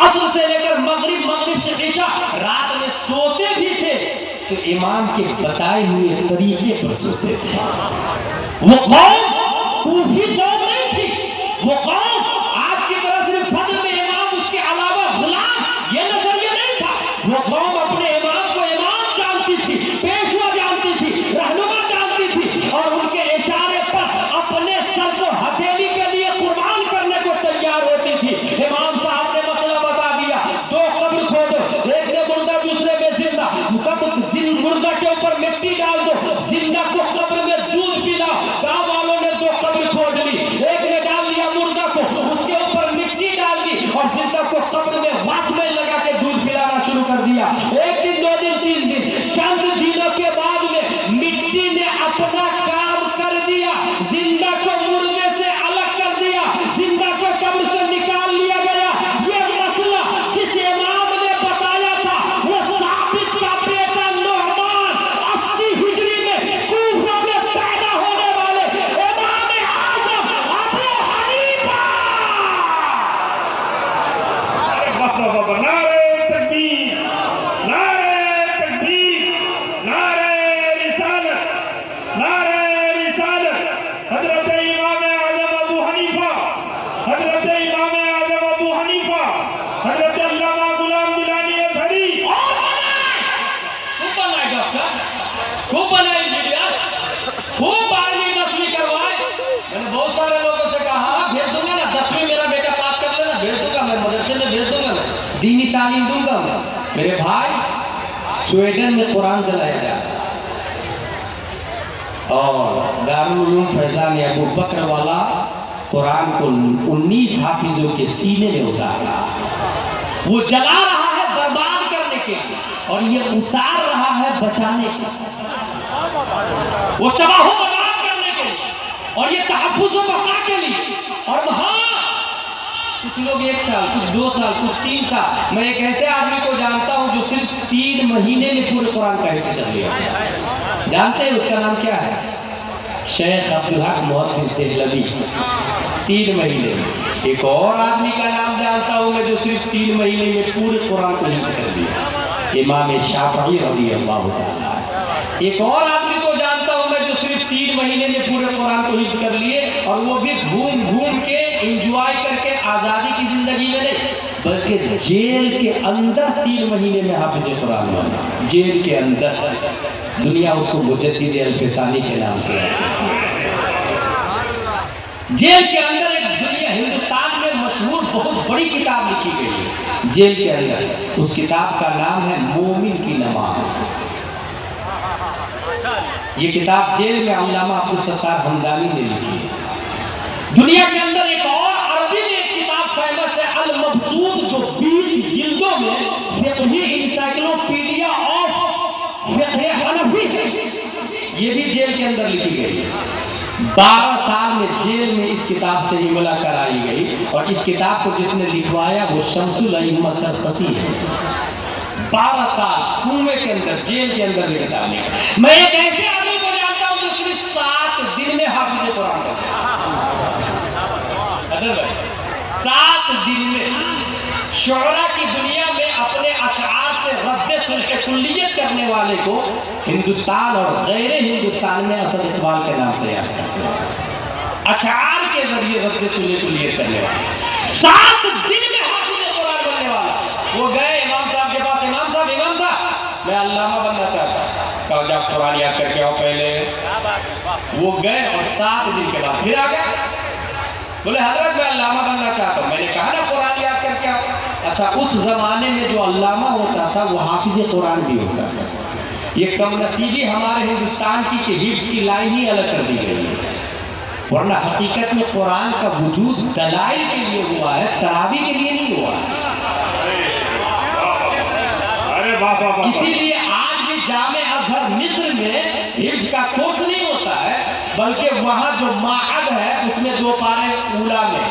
असर से लेकर मगरिब, मगरिब से इशा, रात में सोते भी थे तो इमाम के बताए हुए तरीके पर सोते थे। वो कौम कूफी कौम नहीं थी, वो कौम आज की तरह सिर्फ फजर में इमाम, उसके अलावा गुलाम, ये नजरिया नहीं था। वो कौम अपने इमाम को इमाम जानती थी, पेशवा जानती थी, रहनुमा जानती थी, और उनके इशारे पर अपने सर को हथेली के लिए कुर्बान करने को तैयार होती थी। इमाम साहब ने मसला बता दिया, 2 कब्र खोदो, एक में मुर्दा, दूसरे में जिंदा। मुर्दा के ऊपर मिट्टी डाल दो, जिंदा को कब्र में दूध पिलाओ। गांव वालों ने 2 कब्र खोद ली, एक में डाल दिया मुर्दा को, उसके ऊपर मिट्टी डाल दी, और जिंदा को कब्र में वाचमैन लगा के दूध पिलाना शुरू कर दिया। 1 दिन, 2 दिन, 3 दिन, चंद दिनों के बाद में मिट्टी ने अपना काम कर दिया, जिंदा को मुर्दे से अलग कर दिया, जिंदा को कब्र से निकाल लिया गया। ये मसला जिस इमाम ने बताया था, वो साबित का बेटा नोमान 80 हिजरी में कूफा में पैदा होने वाले इमाम आज़म अबू हनीफा। बाबा नारे तकबीर, नारे तकबीर, नारे रिसालत, नारे रिसालत। हजरत इमाम आज़म अबू हनीफा, हजरत इमाम आज़म अबू हनीफा, हजरत अल्लामा गुलाम दिलानी अज़हरी। खूब बनाए डॉक्टर, खूब बनाए इंजीनियर, खूब 12वीं 10वीं करवाए। मैंने बहुत सारे लोगों से कहा भेज दूंगा ना, 10वीं मेरा बेटा पास कर लेना, भेज दूंगा, मैं मदरसे में भेज दूंगा, मैं दीनी तालीम दूंगा। मेरे भाई स्वीडन में कुरान चलाया जाता और दारुल उलूम फैजान अबू बकर वाला कुरान को 19 हाफिजों के सीने में उतारा। वो जला रहा है बर्बाद करने के लिए, और ये उतार रहा है बचाने के लिए। वो तबाह बर्बाद करने के लिए, और ये तहफ़्फ़ुज़ व बक़ा के लिए। और वहाँ कुछ लोग 1 साल, कुछ 2 साल, कुछ 3 साल। मैं एक ऐसे आदमी को जानता हूँ जो सिर्फ 3 महीने में पूरे कुरान का हिफ्ज़ कर लिया। जानते हैं उसका नाम क्या है? शेख अब्दुल हक मुहद्दिस देहलवी, 3 महीने में। एक और आदमी का नाम जानता हूँ मैं जो सिर्फ 3 महीने में पूरे कुरान को हिफ्ज़ कर दिया, इमाम शाफ़िई रज़ियल्लाहु ताला। एक और आदमी को जानता हूँ मैं जो सिर्फ 3 महीने में पूरे कुरान को हिफ्ज़ कर लिए, और वो भी घूम घूम के एंजॉय करके, आज़ादी की जिंदगी में नहीं, बल्कि जेल के अंदर 3 महीने में हाफिज़ कुरान बना। जेल के अंदर दुनिया उसको मुजद्दिद अल-फ़सानी के नाम से जेल के अंदर एक दुनिया, हिंदुस्तान में मशहूर बहुत बड़ी किताब लिखी गई है जेल के अंदर। उस किताब का नाम है मोमिन की नमाज। ये किताब जेल में अल्लामा अब्दुल सत्तार हमदानी ने लिखी है। दुनिया के अंदर एक और अरबी में एक किताब फेमस है, अल मबसूत, जो 20 जिल्दों में फिक़ही इंसाइक्लोपीडिया ऑफ फिक़ह हनफी है। ये भी जेल के अंदर लिखी गई है। 12 साल में जेल में इस किताब से हिमला कराई गई, और इस किताब को जिसने लिखवाया वो शमसुल अइम्मा सरखसी है। 12 साल कुएं के अंदर, जेल के अंदर ये किताब लिखी। मैं एक ऐसे आदमी को जानता हूँ जो सिर्फ 7 दिन में हाफिज़ कुरान कर गया। 7 दिन में शुअरा की दुनिया में अपने अशआर से रद्द सुल्ह कुल्लियत करने वाले को हिंदुस्तान और गैर हिंदुस्तान में असद इकबाल के नाम से याद करते हैं। अशआर के जरिए रद्द सुल्ह कुल्लियत करने वाले 7 दिन में हाफिज़ कुरान बनने वाला। वो गए इमाम साहब के पास, इमाम साहब मैं अल्लामा बनना चाहता हूँ। कहा जाओ कुरान याद करके आओ पहले। वो गए और 7 दिन के बाद फिर आ गए, बोले हजरत मैं अल्लामा बनना चाहता हूँ। मैंने कहा ना कुरान याद करके आओ। अच्छा, उस जमाने में जो अल्लामा होता था वो हाफिज़ कुरान भी होता था। ये कमनसीबी हमारे हिंदुस्तान की कि हिफ्ज़ की लाइन ही अलग कर दी गई है, वरना हकीकत में कुरान का वजूद दलाइल के लिए हुआ है, तरावी के लिए नहीं हुआ है। अरे बाबा, इसीलिए आज भी जामे अज़हर बल्कि वहां जो माहद है उसमें 2 पारे ऊला में,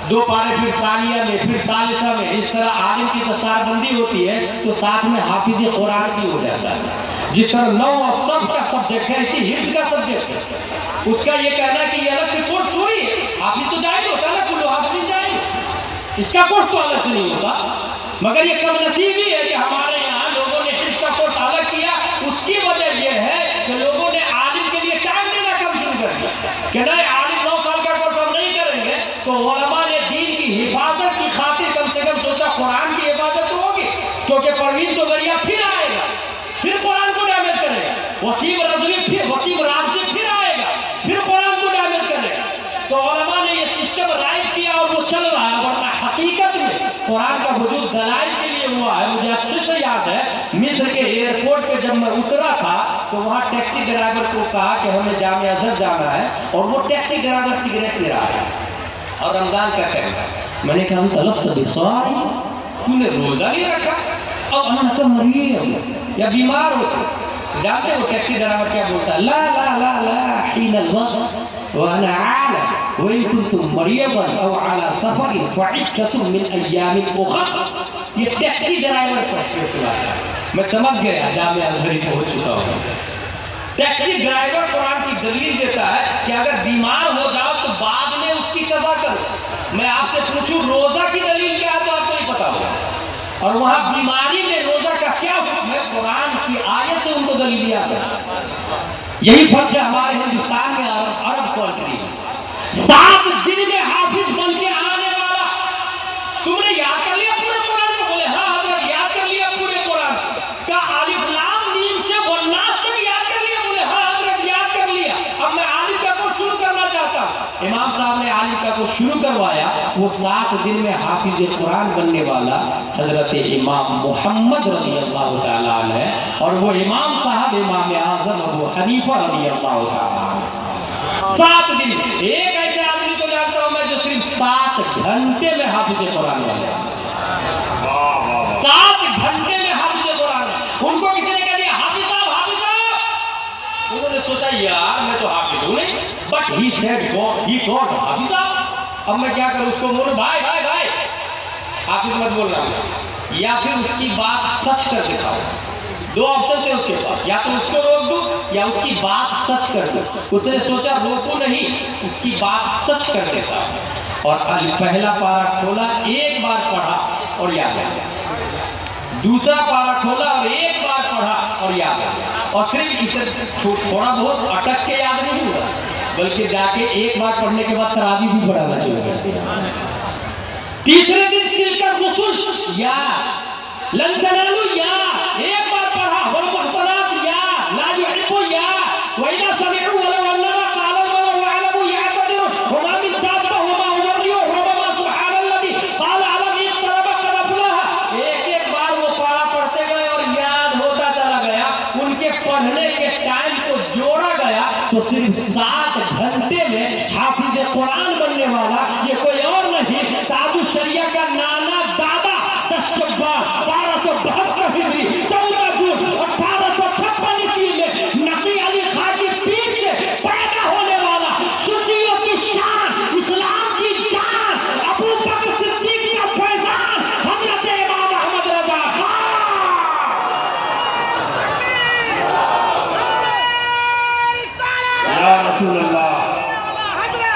2 पारे फिर सानिया में, फिर सालिसा में, इस तरह आलिम की दस्तारबंदी होती है तो साथ में हाफिज कुरान भी हो जाता है। जिस तरह 9 और सब का सब्जेक्ट है, इसी हिफ्ज का सब्जेक्ट है। उसका ये कहना कि ये अलग से कोर्स थोड़ी है, हाफिज तो जाएंगे होता है ना, कुल हाफिज जाएंगे, इसका कोर्स तो अलग से नहीं होगा। मगर ये कमनसीबी है कि हमारे यहाँ लोगों ने हिफ्ज का कोर्स अलग किया। उसकी वजह यह है कि लोगों ने आलिम के लिए टाइम देना कम शुरू कर दिया कि नहीं, आलिम 9 साल का कोर्स हम नहीं करेंगे। तो उलमा ने दीन की हिफाजत की खातिर कम से कम सोचा कुरान की हिफाजत तो होगी, क्योंकि परवीन तो गरिया फिर आएगा, फिर कुरान को डैमेज करेगा, वसीम रजवी फिर, वसीम राजवी फिर आएगा, फिर कुरान को डैमेज करेगा। तो उलमा ने ये सिस्टम राइज किया और वो चल रहा है। वरना हकीकत में कुरान का वजूद दलाइल के लिए हुआ है। मुझे अच्छे से याद है, मिस्र के एयरपोर्ट पे जब मैं उतरा था तो वहाँ टैक्सी ड्राइवर को कहा कि हमें जामिया अज़हर जाना है, और वो टैक्सी ड्राइवर सिगरेट पी रहा है और रमजान का टाइम है। मैंने कहा हम तलफ्त बिस्वारी, तूने रोजा नहीं रखा और अना तो मरीज या बीमार हो। जानते हो टैक्सी ड्राइवर क्या बोलता है? ला ला ला ला हीन अलवक्त व अना आलम व इन कुंतुम मरीज़न औ अला सफरिन फइद्दतुम मिन अय्यामिन उखर। ये टैक्सी ड्राइवर का मैं समझ गया जामिया अज़हरी पहुंच चुका हूँ। टैक्सी ड्राइवर कुरान की दलील देता है कि अगर बीमार हो जाओ तो बाद में उसकी कज़ा करो। मैं आपसे पूछूं रोजा की दलील क्या है तो आपको नहीं पता होगा, और वहां बीमारी में रोजा का क्या हुक्म है, कुरान की आयत से उनको दलील दिया गया। यही फर्क है हमारे हिंदुस्तान में अरब कंट्री में। 7 दिन में हाफिज बन के आने वाला, तुमने याद कर लिया पूरे कुरान को? बोले हाँ हजरत याद कर लिया पूरे कुरान का, अलिफ लाम मीम से वन्नास तक याद कर लिया? बोले हाँ हजरत याद कर लिया। अब मैं आलिम का कोर्स शुरू करना चाहता हूँ। इमाम साहब ने आलिम का कोर्स शुरू करवाया। वो 7 दिन में हाफिज कुरान बनने वाला हजरत इमाम मोहम्मद रज़ियल्लाहु ताला अन्हु है, और वो इमाम साहब इमाम आज़म अबू हनीफा रज़ियल्लाहु ताला अन्हु। 7 दिन। एक ऐसे आदमी को जानता हूं मैं जो सिर्फ 7 घंटे में हाफिज कुरान बन गया। 7 घंटे में हाफिज कुरान। उनको किसी ने कह दिया हाफिज साहब, हाफिज साहब, उन्होंने सोचा यार मैं तो हाफिज हूं नहीं, but he said God, he God हाफिज साहब। अब मैं क्या करूं? उसको बोलूं भाई भाई भाई हाफिज मत बोलना, या फिर उसकी बात सच कर दिखाओ। 2 ऑप्शन थे उसके पास, या तो उसको रोक दूं या उसकी बात सच कर दूं। उसने सोचा रोकू नहीं, उसकी बात सच कर देता। और पहला पारा खोला, एक बार पढ़ा और याद आ गया। दूसरा पारा खोला और एक बार पढ़ा और याद आ गया। और सिर्फ थोड़ा बहुत अटक के याद नहीं हुआ, बल्कि जाके एक बार पढ़ने के बाद तरावी भी पढ़ाना शुरू कर दिया। तीसरे दिन तिलकर रसूल या लंदनालू या एक बार पढ़ा, वल मुहसनात या ला युहिब्बु या व इदा समि'u व लव अन्ना qalu व यअलमु यअतदिरु हुमा मिन दाब्बा हुमा उमरियो हुमा सुब्हानल्लाजी क़ाल अलम इक़तरबा क़रफुलहा। एक बार वो पारा पढ़ते गए और याद होता चला गया। उनके पढ़ने के टाइम को जोड़ा गया तो सिर्फ 7 घंटे में हाफिज कुरान बनने वाला ये कोई और नहीं, ताजु शरिया का नाना दादा 10 शब्बार 1272 हिजरी 14 जून 1856 ईस्वी में नबी अली खां की पीठ से पैदा होने वाला, सुन्नियों की शान, इस्लाम की जान, अबू बकर सिद्दीक का फैजान, हजरत इमाम अहमद रजा खान। या रसूल अल्लाह,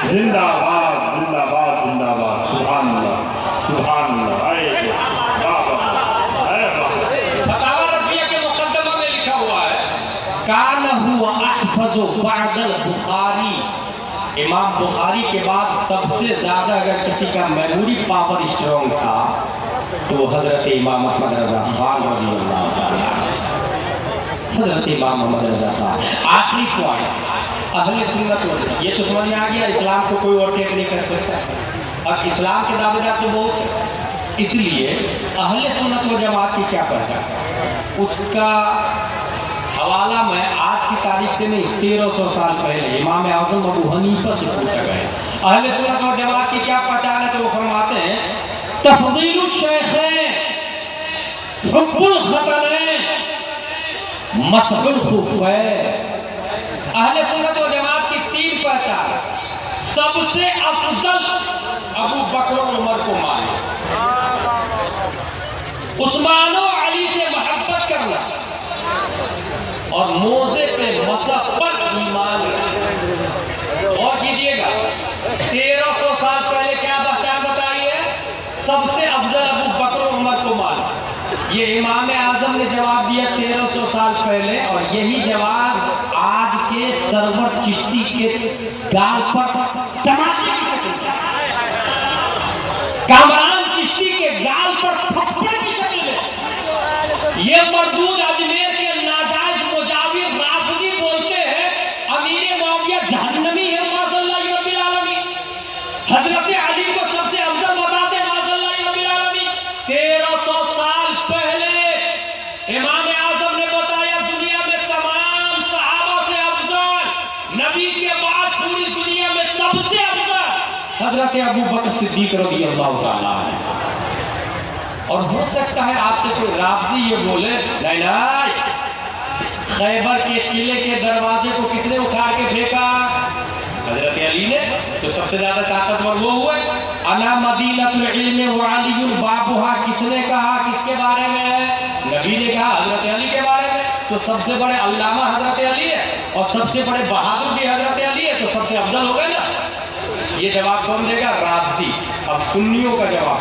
जिंदाबाद जिंदाबाद जिंदाबाद, सुभान अल्लाह सुभान अल्लाह। फतावा रज़िया के मुकद्दमा में लिखा हुआ है कान हुआ अहफज़ु बअदल बुखारी। इमाम बुखारी के बाद सबसे ज्यादा अगर किसी का मेमोरी पावर स्ट्रॉन्ग था तो हजरत इमाम अहमद रजा खान रज़ियल्लाहु ताला, हजरत इमाम अहमद रजा खान। आखिरी पॉइंट, अहले सुन्नत वल जमात। ये तो समझ में आ गया इस्लाम को कोई और टेक नहीं कर सकता। अब इस्लाम के दावेदार तो बहुत, इसलिए अहले सुन्नत वल जमात की क्या पहचान, उसका हवाला मैं आज की तारीख से नहीं 1300 साल पहले इमाम आज़म अबू हनीफा से पूछा गया। अहले सुन्नत वल जमात की क्या पहचान है? तो वो फरमाते हैं तफदीलुश शेखैन, हुब्बुल खतनैन, मसहुल खुफ़ैन। अहले सुन्नत वल जमात की 3 सबसे अफजल अबू बकर और उमर को माने, उस्मान और अली से मोहब्बत करना और मोजे पे मसब्बत ईमान रखना। और कीजिएगा 1300 साल पहले क्या बताइए, सबसे अफजल अबू बकर और उमर को माने। ये इमाम आजम ने जवाब दिया 1300 साल पहले, और यही जवाब आज के सरवर चिश्ती के गाल पर तमाचे की शक्ल में, कामरान चिश्ती के गाल पर थप्पड़ की शक्ल में, ये मरदूद अजमेर के नाजायज मुजाविर राफजी बोलते हैं अमीर मुआविया जहन्नमी है माज़ल्लाह रब्बिल आलमीन। हजरत अली को सबसे अफजल बताते हैं माज़ल्लाह रब्बिल आलमीन। 1300 साल पहले इमाम आजम ने बताया दुनिया में तमाम सहाबा से अफजल, नबी के बाद पूरी दुनिया में सबसे अफजल हजरत अबू बकर सिद्दीक रज़ियल्लाहु ताला अन्हु। और हो सकता है आपसे कोई राफजी ये बोले नहीं नहीं, खैबर के किले के दरवाजे को किसने उठा के फेंका? हजरत अली ने। तो सबसे ज्यादा ताकतवर वो हुए। अना मदीनतुल इल्म व अलीयुल बाबुहा किसने कहा? किसके बारे में? नबी ने कहा, हजरत अली के बारे में। तो सबसे बड़े अल्लामा हजरत अली है और सबसे बड़े बहादुर भी हजरत अली है, तो सबसे अफजल हो गए ना। ये जवाब कौन देगा? राफजी। अब सुन्नियों का जवाब,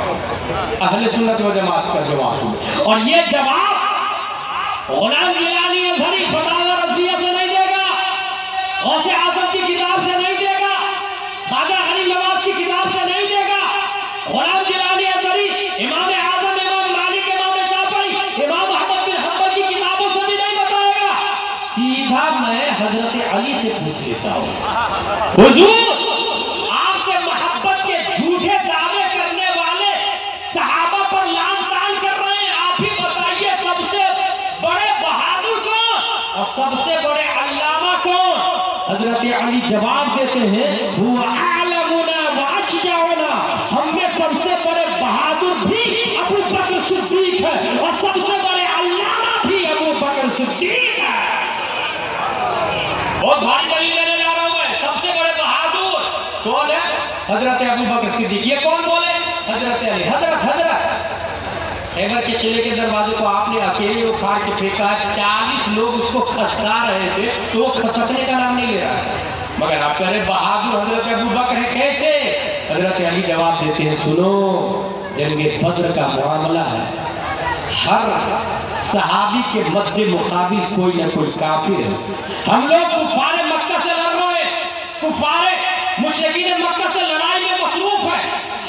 अहले सुन्नत व जमात का जवाब। और ये जवाब गुलाम गिलानी अज़हरी फतावा रज़विया से नहीं देगा, गौसे आज़म की किताब से नहीं देगा, ख्वाजा गरीब नवाज की किताब से नहीं देगा। गुलाम गिलानी अज़हरी इमाम आज़म, इमाम मालिक, इमाम शाफ़िई, इमाम अहमद बिन हंबल की किताबों से भी नहीं बताएगा। सीधा मैं हजरत अली से पूछ लेता हूँ, हुजूर आपसे मोहब्बत के झूठे दावे करने वाले सहाबा पर लान-तान कर रहे हैं, आप ही बताइए सबसे बड़े बहादुर कौन और सबसे बड़े अल्लामा कौन? हजरत अली जवाब देते हैं, हुवा आलमुना व अशजाउना, हम में सबसे बड़े बहादुर भी अबू बकर सिद्दीक है और सबसे बड़े अल्लामा भी अबू बकर सिद्दीक है। बहुत भारी दलील लेने जा रहा हूं मैं। सबसे बड़े बहादुर कौन है? हजरत अबू बकर सिद्दीक। ये कौन बोले? हजरत अली। हजरत खैबर के किले के दरवाजे को आपने अकेले उखाड़ के फेंका, 40 लोग उसको खसका रहे थे, तो वो खसकने का नाम नहीं ले रहा है। मगर आप कह रहे बहादुर हजरत अबू बकर है, कैसे? हजरत अली जवाब देते हैं, सुनो, जंगे बद्र का मामला है, हर सहाबी के मध्य मुकाबिल कोई ना कोई काफिर है। हम लोग कुफारे मक्का से लड़ रहे हैं, कुफारे मुशरिकीन मक्का से लड़ाई में मसरूफ है।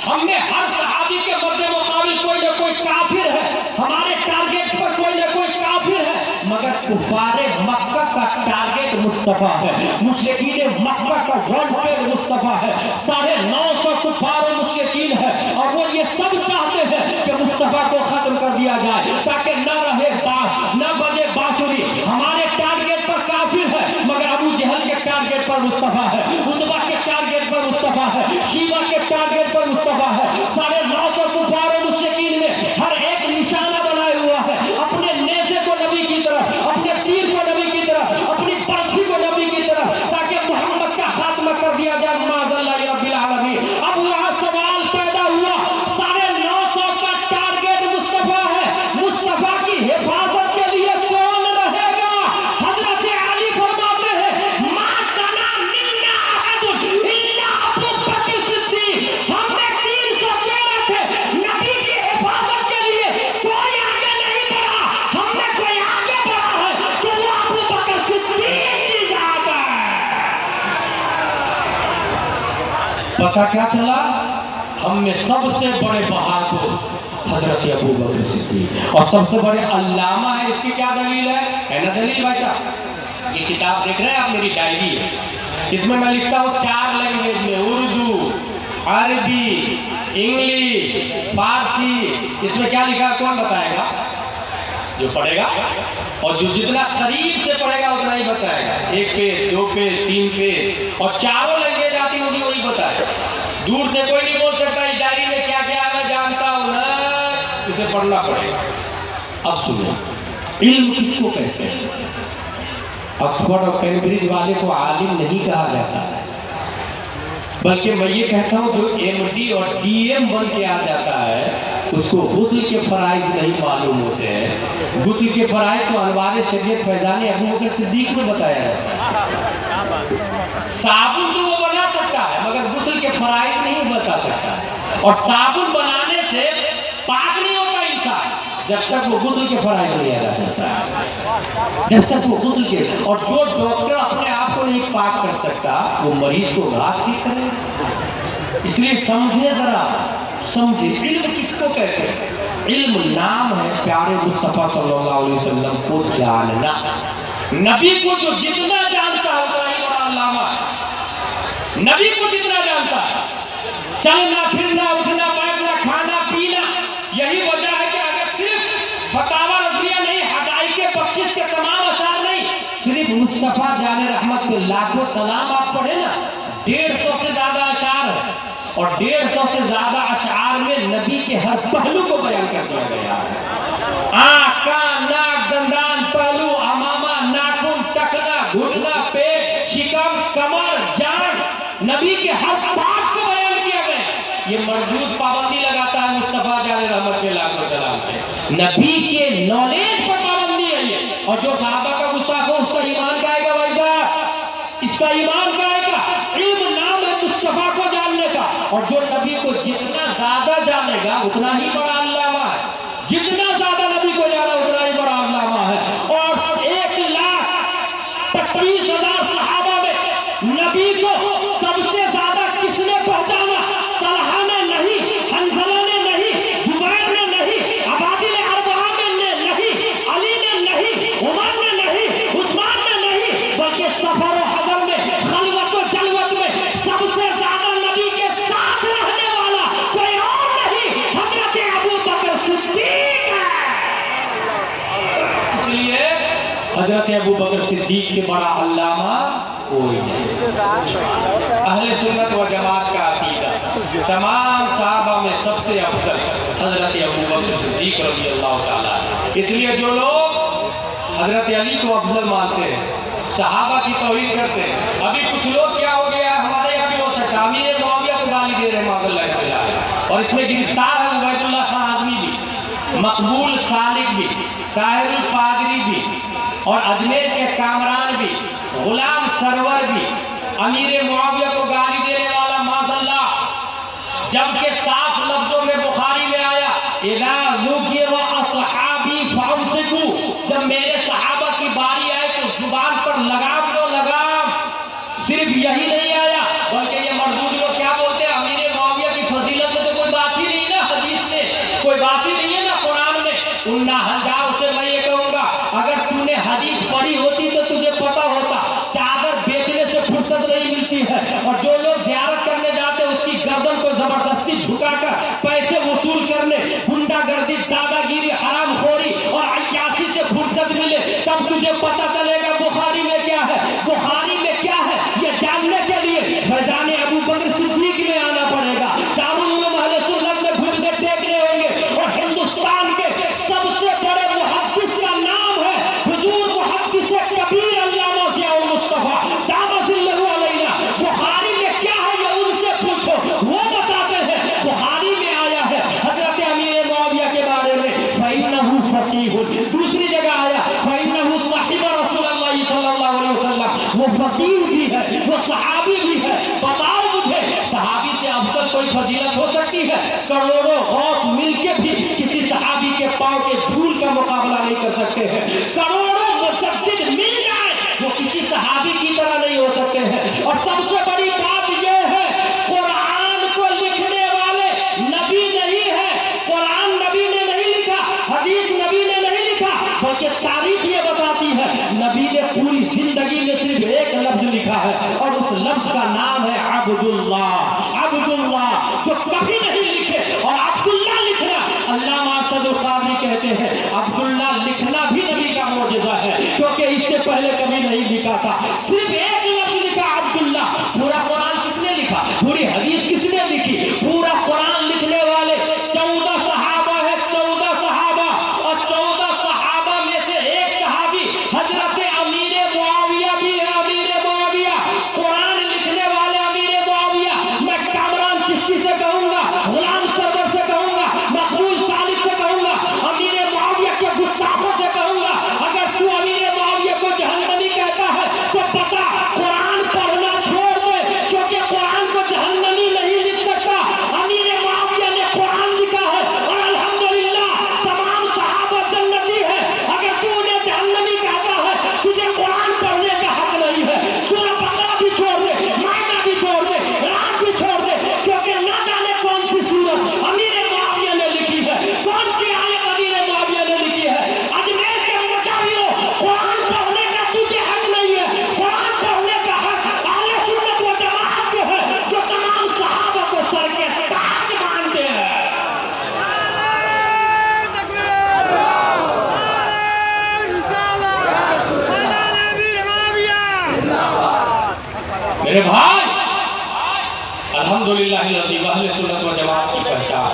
हमने हर सहाबी के मध्य मुकाबिल कोई ना कोई काफिर है, हमारे टारगेट पर कोई ना कोई काफिर है। मगर कुफारे मक्का का टारगेट मुस्तफा है, मुशरिकीन मक्का का वन मुस्तफा है। 950 कुफार मुशरिकीन है और वो ये सब चाहते हैं कि मुस्तफा को खत्म कर दिया जाए ताकि न रहे बास, न बजे बांसुरी। हमारे टारगेट पर काफिर है, मगर अबू जहल के टारगेट पर मुस्तफा है, उतबा के टारगेट पर मुस्तफा है, शीबा के टारगेट पर मुस्तफा है। 950 कुफार मुशरिकीन ने हर एक निशाना बनाया हुआ है, अपने नेज़े को नबी की तरफ, अपने तीर को नबी की तरफ, अपनी बर्छी को नबी की तरफ, ताकि मोहम्मद का खात्मा कर दिया जाए माज़ल्लाह रब्बिल आलमीन। अब वहां सवाल पैदा हुआ, 950 का टारगेट मुस्तफा है, मुस्तफा की हिफाजत के लिए कौन रहेगा? हजरत अली फरमाते हैं, मा तना मिन्ना अहदुन इल्ला अबू बकर सिद्दीक। हमने 313 थे, नबी की हिफाजत के लिए कोई आगे नहीं बढ़ा, हमने कोई आगे बढ़ा है तो वो अबू बकर सिद्दीक की जात है। पता क्या चला? हम में सबसे बड़े बहादुर हजरत अबू बकर सिद्दीक और सबसे बड़े अल्लामा है। इसकी क्या दलील है ना दलील भाई साहब? ये किताब देख रहे हैं आप, मेरी डायरी है, इसमें मैं लिखता हूँ 4 लैंग्वेज में, उर्दू, अरबी, इंग्लिश, फारसी। इसमें क्या लिखा है कौन बताएगा? जो पढ़ेगा, और जो जितना करीब से पढ़ेगा उतना ही बताएगा। 1 पेज, 2 पेज, 3 पेज, और चारों लैंग्वेज आती होगी वही बताएगा। दूर से कोई नहीं बोल सकता इस डायरी में क्या क्या है मैं जानता हूं ना, इसे पढ़ना पड़ेगा। अब सुनो, इल्म किसको कहते हैं? ऑक्सफोर्ड और कैम्ब्रिज वाले को आलिम नहीं कहा जाता है, बल्कि मैं ये कहता हूँ जो एमडी और डीएम बन के आ जाता है उसको गुस्ल के फराइज नहीं मालूम होते हैं। गुस्ल के फराइज तो अनवार शरीयत फैजान अबू बकर सिद्दीक में बताया है। साबुन तो वो बना सकता है मगर गुस्ल के फराइज नहीं बता सकता, और साबुन बनाने से पाक नहीं होता इंसान जब तक वो गुस्ल के फराइज नहीं अदा करता है, जब तक वो गुस्ल के। और जो डॉक्टर अपने आप को नहीं पाक कर सकता वो मरीज को घास ठीक करे। इसलिए समझे, जरा समझे इल्म किसको कहते हैं। इल्म नाम है प्यारे मुस्तफा सल्लल्लाहु अलैहि वसल्लम को जानना। नबी को जो जितना जानता है उतना ही बड़ा अल्लामा है। नबी को जितना जानता है, चलना फिरना उठना बैठना खाना पीना, यही वजह है कि अगर सिर्फ फतावा रज़िया नहीं, हदाई के बख्शिश के तमाम अशार नहीं, सिर्फ मुस्तफा जाने रहमत के लाखों सलाम आप पढ़े ना, 150 से ज्यादा अशार है, और 150 से ज्यादा अशार में नबी के हर पहलू को बयान कर दिया गया है। आँख, कान, नाक, दंदान, पहलू, अमामा, नाखून, टखना, घुटना, पेट, शिकम, कमर, जान, नबी के हर बात को बयान किया गया। ये मौजूद पाबंदी लगाता है मुस्तफा जाने रहमत के लाखों सलाम पे, नबी के नॉलेज पर पाबंदी है ये। और जो सहाबा का गुस्ताख हो उसका ईमान का आएगा भाई साहब, इसका ईमान का आएगा। इल्म नाम है मुस्तफा को जानने का, और जो नबी को जितना ज्यादा जानेगा उतना ही बड़ा अल्लामा है, जितना ज्यादा नबी को जाना उतना ही बड़ा अल्लामा है। और 1,25,000 सहाबा में नबी को सबसे ज्यादा किसने पहचाना? तलहा ने नहीं, हंज़ला ने नहीं, जुबैर ने नहीं, अबादिल अरबआ ने नहीं, अली ने नहीं, उमर ने नहीं, उस्मान ने नहीं, बल्कि सफर और हज़र में, खलवत और जलवत में सबसे ज्यादा नबी के साथ रहने वाला कोई और नहीं, हज़रत अबू बकर सिद्दीक है। इसलिए हज़रत अबू बकर सिद्दीक से बड़ा अल्लामा कोई नहीं। अहले सुन्नत व जमात का अकीदा, तमाम सहाबा में सबसे अफजल हज़रत अबू बकर सिद्दीक रज़ी अल्लाह ताला। इसलिए जो लोग हज़रत अली को अफजल मानते हैं, सहाबा की तौहीद करते हैं, अभी कुछ लोग क्या हो गया हमारे यहाँ भी हो सकता है, अमीर मुआविया को गाली दे रहे हैं माज़अल्लाह, और इसमें गिरफ्तार है उबैदुल्लाह खान आज़मी भी, मकबूल सालिक भी, ताहिरुल पादरी भी, और अजमेर के कामरान भी, गुलाम सरवर भी, अमीर मुआविया को गाली देने वाला माज़अल्लाह, जबकि साफ लफ्जों में बुखारी में आया इज़ा ज़ुकिर असहाबी फअमसिकू, जब मेरे सहाबा की बारी आए तो जुबान पर लगाम दो लगाम। सिर्फ यही नहीं आया बल्कि ये मरदूद लोग क्या बोलते हैं, अमीर मुआविया की फजीलत में तो कोई बात ही नहीं ना, हदीस में कोई बात ही नहीं है ना, कुरान में। उन्ना हजाओं से मैं ये कहूँगा, अगर तूने हदीस पढ़ी होती तो तुझे पता होता चादर बेचने से फुर्सत नहीं मिलती है, और जो लोग ज़ियारत करने जाते हैं उसकी गर्दन को जबरदस्ती झुकाकर पैसे वसूल करने, गुंडागर्दी, दादागिरी, हरामखोरी और अय्याशी से फुर्सत मिले, तब तुझे पता चलेगा बुखारी में क्या है। बुखारी में क्या है ये जानने के लिए फैजान अबू बकर सिद्दीक में आना पड़ेगा, दारुल उलूम अहले सुन्नत में घुटने टेकने होंगे, और हिंदुस्तान के सबसे बड़े मुहद्दिस का नाम है हुजूर मुहद्दिस कबीर अल्लामा ज़ियाउल मुस्तफा दामसिल्लहु अलैना। बुखारी में क्या है ये उनसे पूछो, वो बताते हैं। बुखारी में आया है हजरत अमीर मुआविया के बारे में, फइन्नहु फकीहुन। दूसरी जगह आया फइन्नहु साहिब रसूलुल्लाह सल्लल्लाहु अलैहि वसल्लम, वो फकीह भी है, वो सहाबी भी है। बताओ मुझे, सहाबी से अफजल कोई फजीलत हो सकती है? करोड़ों गौस मिलके भी किसी सहाबी के पांव के धूल का मुकाबला नहीं कर सकते हैं। करोड़ों मुसद्दिद मिल जाए वो किसी सहाबी की तरह नहीं हो सकते हैं। और सबसे बड़ी बात यह है, कुरान को लिखने वाले नबी नहीं है, कुरान नबी ने नहीं लिखा, हदीस नबी ने नहीं लिखा, बल्कि तारीख ये बताती है नबी ने पूरी जिंदगी में सिर्फ एक लफ्ज लिखा है, और उस लफ्ज का नाम है अब्दुल्लाह। अब्दुल्लाह जो कभी नहीं लिखे, और अब्दुल्लाह लिखना, अल्लामा सदुल कादरी कहते हैं अब्दुल्लाह लिखना भी नबी का मौजज़ा है, क्योंकि इससे पहले कभी नहीं लिखा था। सिर्फ एक लफ्ज लिखा अब्दुल्लाह। पूरा कुरान किसने लिखा? पूरी हदीस किसने लिखी? पूरा कुरान लिखने वाले 14 सहाबा है, 14 सहाबा, और 14 सहाबा में से एक सहाबी हजरत अमीर मुआविया भी है। अमीर मुआविया कुरान लिखने वाले अमीर मुआविया, मेरे भाई, अल्हम्दुलिल्लाह अहले सुन्नत व जमात की पहचान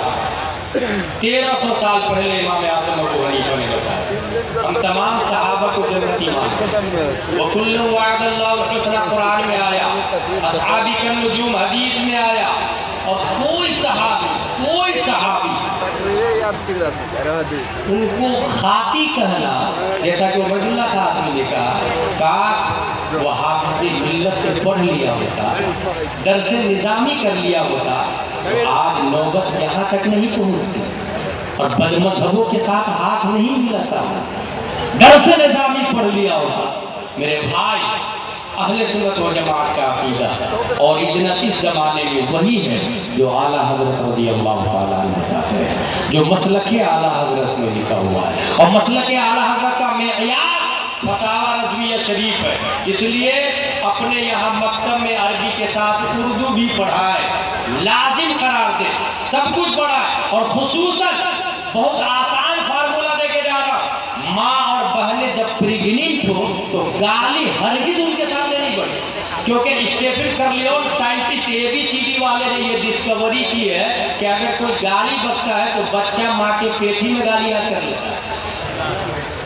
1300 साल पहले इमाम आज़म अबू हनीफा ने बताया। हम तमाम सहाबा को जन्नती मानते हैं। वकुल्लु वअदल्लाहु हुस्ना कुरान में आया, असहाबी का नुजूम हदीस में आया, और कोई सहाबी उनको खाती कहना, जैसा कि उबैदुल्लाह खाती ने कहा, काश वो हाफिज़ मिल्लत से पढ़ लिया होता, दर्स निज़ामी कर लिया होता, तो आज नौबत यहाँ तक नहीं पहुँचती और बदमज़हबों के साथ हाथ नहीं मिलाता। दर्स निज़ामी पढ़ लिया होता। मेरे भाई, अहले सुन्नत व जमात का अकीदा और इज्जत इस ज़माने में वही है जो आला हज़रत रज़ियल्लाहु ताला अन्हु का है, जो मसलक आला हज़रत में लिखा हुआ है। और मसलक आला हज़रत का मेयार फतावा रज़विया शरीफ है। इसलिए अपने यहाँ मकतब में अरबी के साथ उर्दू भी पढ़ाए, लाजिम करार दे, सब कुछ पढ़ाए। और खुसूसन बहुत आसान फार्मूला देके जा रहा हूँ, माँ और बहनें जब प्रेग्नेंट हो तो गाली हरगिज उनके सामने नहीं बढ़े, क्योंकि स्टेफन कर्लियोन साइंटिस्ट ABCD वाले ने ये डिस्कवरी की है कि अगर कोई गाली बकता है तो बच्चा माँ के पेट ही में गाली याद कर लेता है,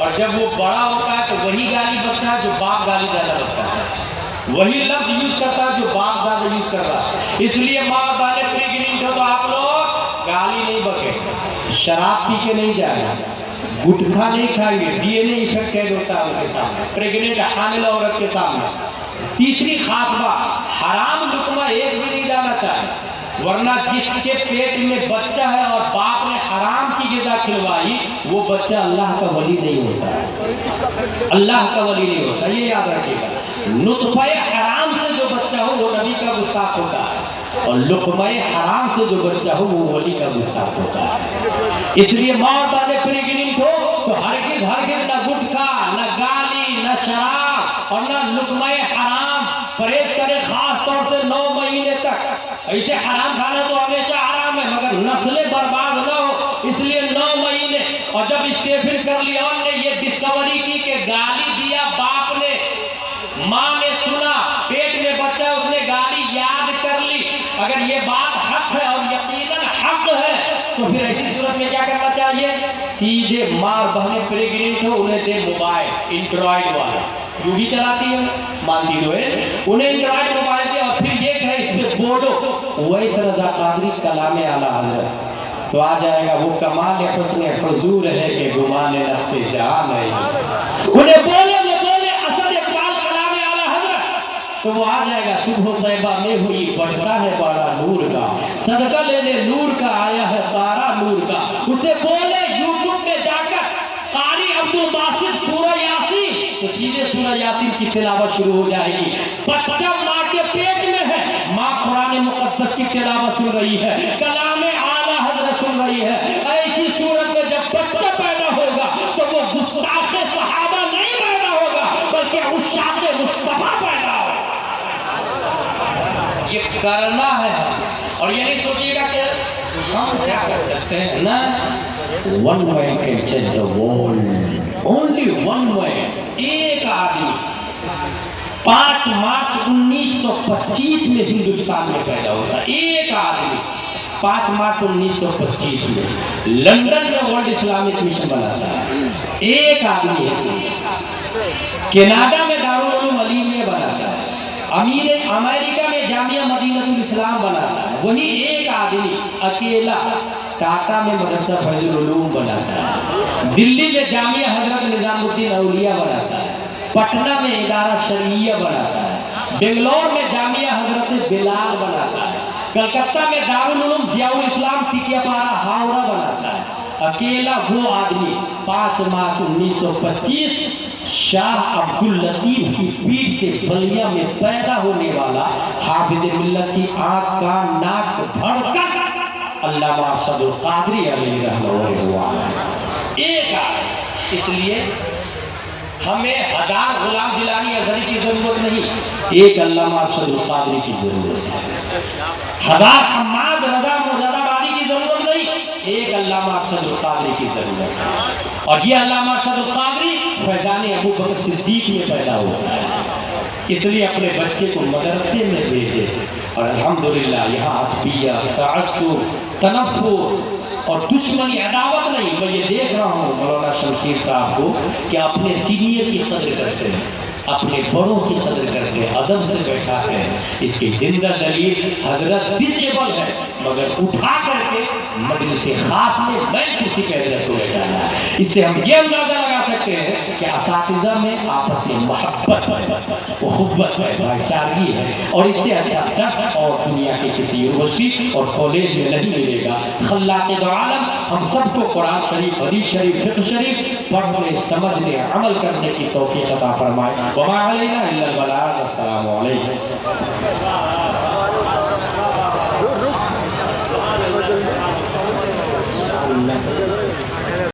और जब वो बड़ा होता है तो वही गाली बकता है जो बाप गाली ज़्यादा बकता है, वही लफ्ज यूज करता है जो बाप ज़्यादा यूज कर रहा है। इसलिए माँ बाप प्रेग्नेंट हो तो आप लोग गाली नहीं बके, शराब पी के नहीं जाए, गुटखा नहीं खाइए, DNA इफेक्ट कैद होता है उनके सामने, प्रेग्नेंट हामिल औरत के सामने। तीसरी खास बात, हराम लुकमा एक भी नहीं जाना चाहिए, वरना जिसके पेट में बच्चा है और बाप ने हराम की ग़िज़ा खिलवाई, वो बच्चा अल्लाह का वली नहीं होता है, अल्लाह का वली नहीं होता, ये याद रखिएगा। नुतफ़े हराम से जो बच्चा हो वो नबी का गुस्ताख होता है, और लुक़मा हराम से जो बच्चा हो वो वली का गुस्ताख होता है। इसलिए माँ बाप प्रेग्नेंट हो तो हरगिज़ ना गुटखा, न गाली, न शराब और न लुक़मा हराम परहेज करे, खास तौर से 9 महीने तक। ऐसे हराम खाना तो हमेशा हराम है, मगर नस्लें बर्बाद न हो, इसलिए 9 महीने। और जब स्टेफन कर्लियोन ने ये डिस्कवरी की कि गाली दिया बाप ने, माँ ने सुना, पेट में बच्चा, उसने गाली याद कर ली, अगर ये बात हक है और यकीनन हक है तो फिर ऐसी सूरत में क्या करना चाहिए? सीधे माँ बहनें प्रेग्नेंट हो उन्हें दे मोबाइल, एंड्रॉइड वाला, जो भी चलाती है मानती तो है, उन्हें एंड्रॉइड मोबाइल दे और फिर ये कहे इसमें बोलो वैस रज़ा कादरी कलाम आला हज़रत, तो आ जाएगा वो कमाल हुस्न हुजूर है कि गुमान नफ्स जान है। उन्हें बोले असद इकबाल कलाम आला हज़रत, तो वो आ जाएगा सुबह तैबा में हुई बढ़ता है बड़ा नूर का, सदका लेने नूर का आया है तारा नूर का। उसे बोले यूट्यूब में जाकर कारी अब्दुल बासित सूरह यासीन, तो सीधे सूरह यासीन की तिलावत शुरू हो जाएगी। बच्चा माँ के पेट में है, माँ कुरान मुक़द्दस की तिलावत सुन रही है, कलाम आला हज़रत सुन रही है। ऐसी सूरत में जब बच्चा पैदा होगा तो वो गुस्ताखे सहाबा नहीं पैदा होगा, बल्कि उशाक़े मुस्तफ़ा पैदा होगा। ये करना है, और ये नहीं सोचिएगा कि हम क्या कर सकते हैं ना। One man can change the world, only one man। एक आदमी 5 मार्च 1925 में हिंदुस्तान में पैदा होता, एक आदमी 5 मार्च 1925 में लंदन में वर्ल्ड इस्लामिक मिशन बनाता है, एक आदमी है। कनाडा में दारुल उलूम अली में बनाता है, अमेरिका में जामिया मदीनतुल इस्लाम बनाता है, वही एक आदमी अकेला टाटा में मदरसा फैजुल उलूम बनाता है, दिल्ली में जामिया हजरत निजामुद्दीन औलिया बनाता है, पटना में इदारा शरीया बनाता है, बेंगलोर में जामिया हजरत बिलाल बनाता है, कलकत्ता में दारुल उलूम ज़ियाउल इस्लाम टिकियापारा हावड़ा बनाता है। अकेला वो आदमी 5 मार्च 1925 शाह अब्दुल लतीफ की पीठ से बलिया में पैदा होने वाला हाफिज मिल्लत की आँख कान नाक धड़कन अल्लामा अरशदुल कादरी अलैहि रहमतुल्लाह एक आदमी। इसलिए हमें 1000 गुलाम जिलानी अज़हरी की जरूरत नहीं, एक अल्लामा अरशदुल कादरी की जरूरत है। 1000 हम्माद रज़ा मुर्तज़ाबादी की जरूरत नहीं, एक अल्लामा अरशदुल कादरी की जरूरत है। और ये अल्लामा अरशदुल कादरी फैज़ान अबू बकर सिद्दीक़ में पैदा हुआ है। इसलिए अपने बच्चे को मदरसे में भेजे। और अल्हम्दुलिल्लाह यहाँ असबिया, तअस्सुब, तनफ्फुर और दुश्मनी, अदावत नहीं। मैं ये देख रहा हूँ मौलाना शमशीर साहब को कि अपने सीनियर की कदर करते हैं, अपने बड़ों की कदर करते हैं, अदब से बैठा है। इसकी जिंदा दलील हजरत डिसेबल है मगर उठा करके मजलिस खास में मैं किसी के हजरत को बैठा है। इससे हम ये अंदाजा लगा सकते हैं कि असातिज़ा में आपस में मोहब्बत है, मोहब्बत है, भाईचारगी है। और इससे अच्छा दर्स और दुनिया के किसी यूनिवर्सिटी और कॉलेज में नहीं मिलेगा। खल्लाक़ आलम हम सबको कुरान शरीफ, हदीस शरीफ, फिक़्ह शरीफ पढ़ने, समझने, अमल करने की तौफ़ीक़ अता फरमाए। वमा अलैना इल्लल बलाग। अस्सलामु अलैकुम।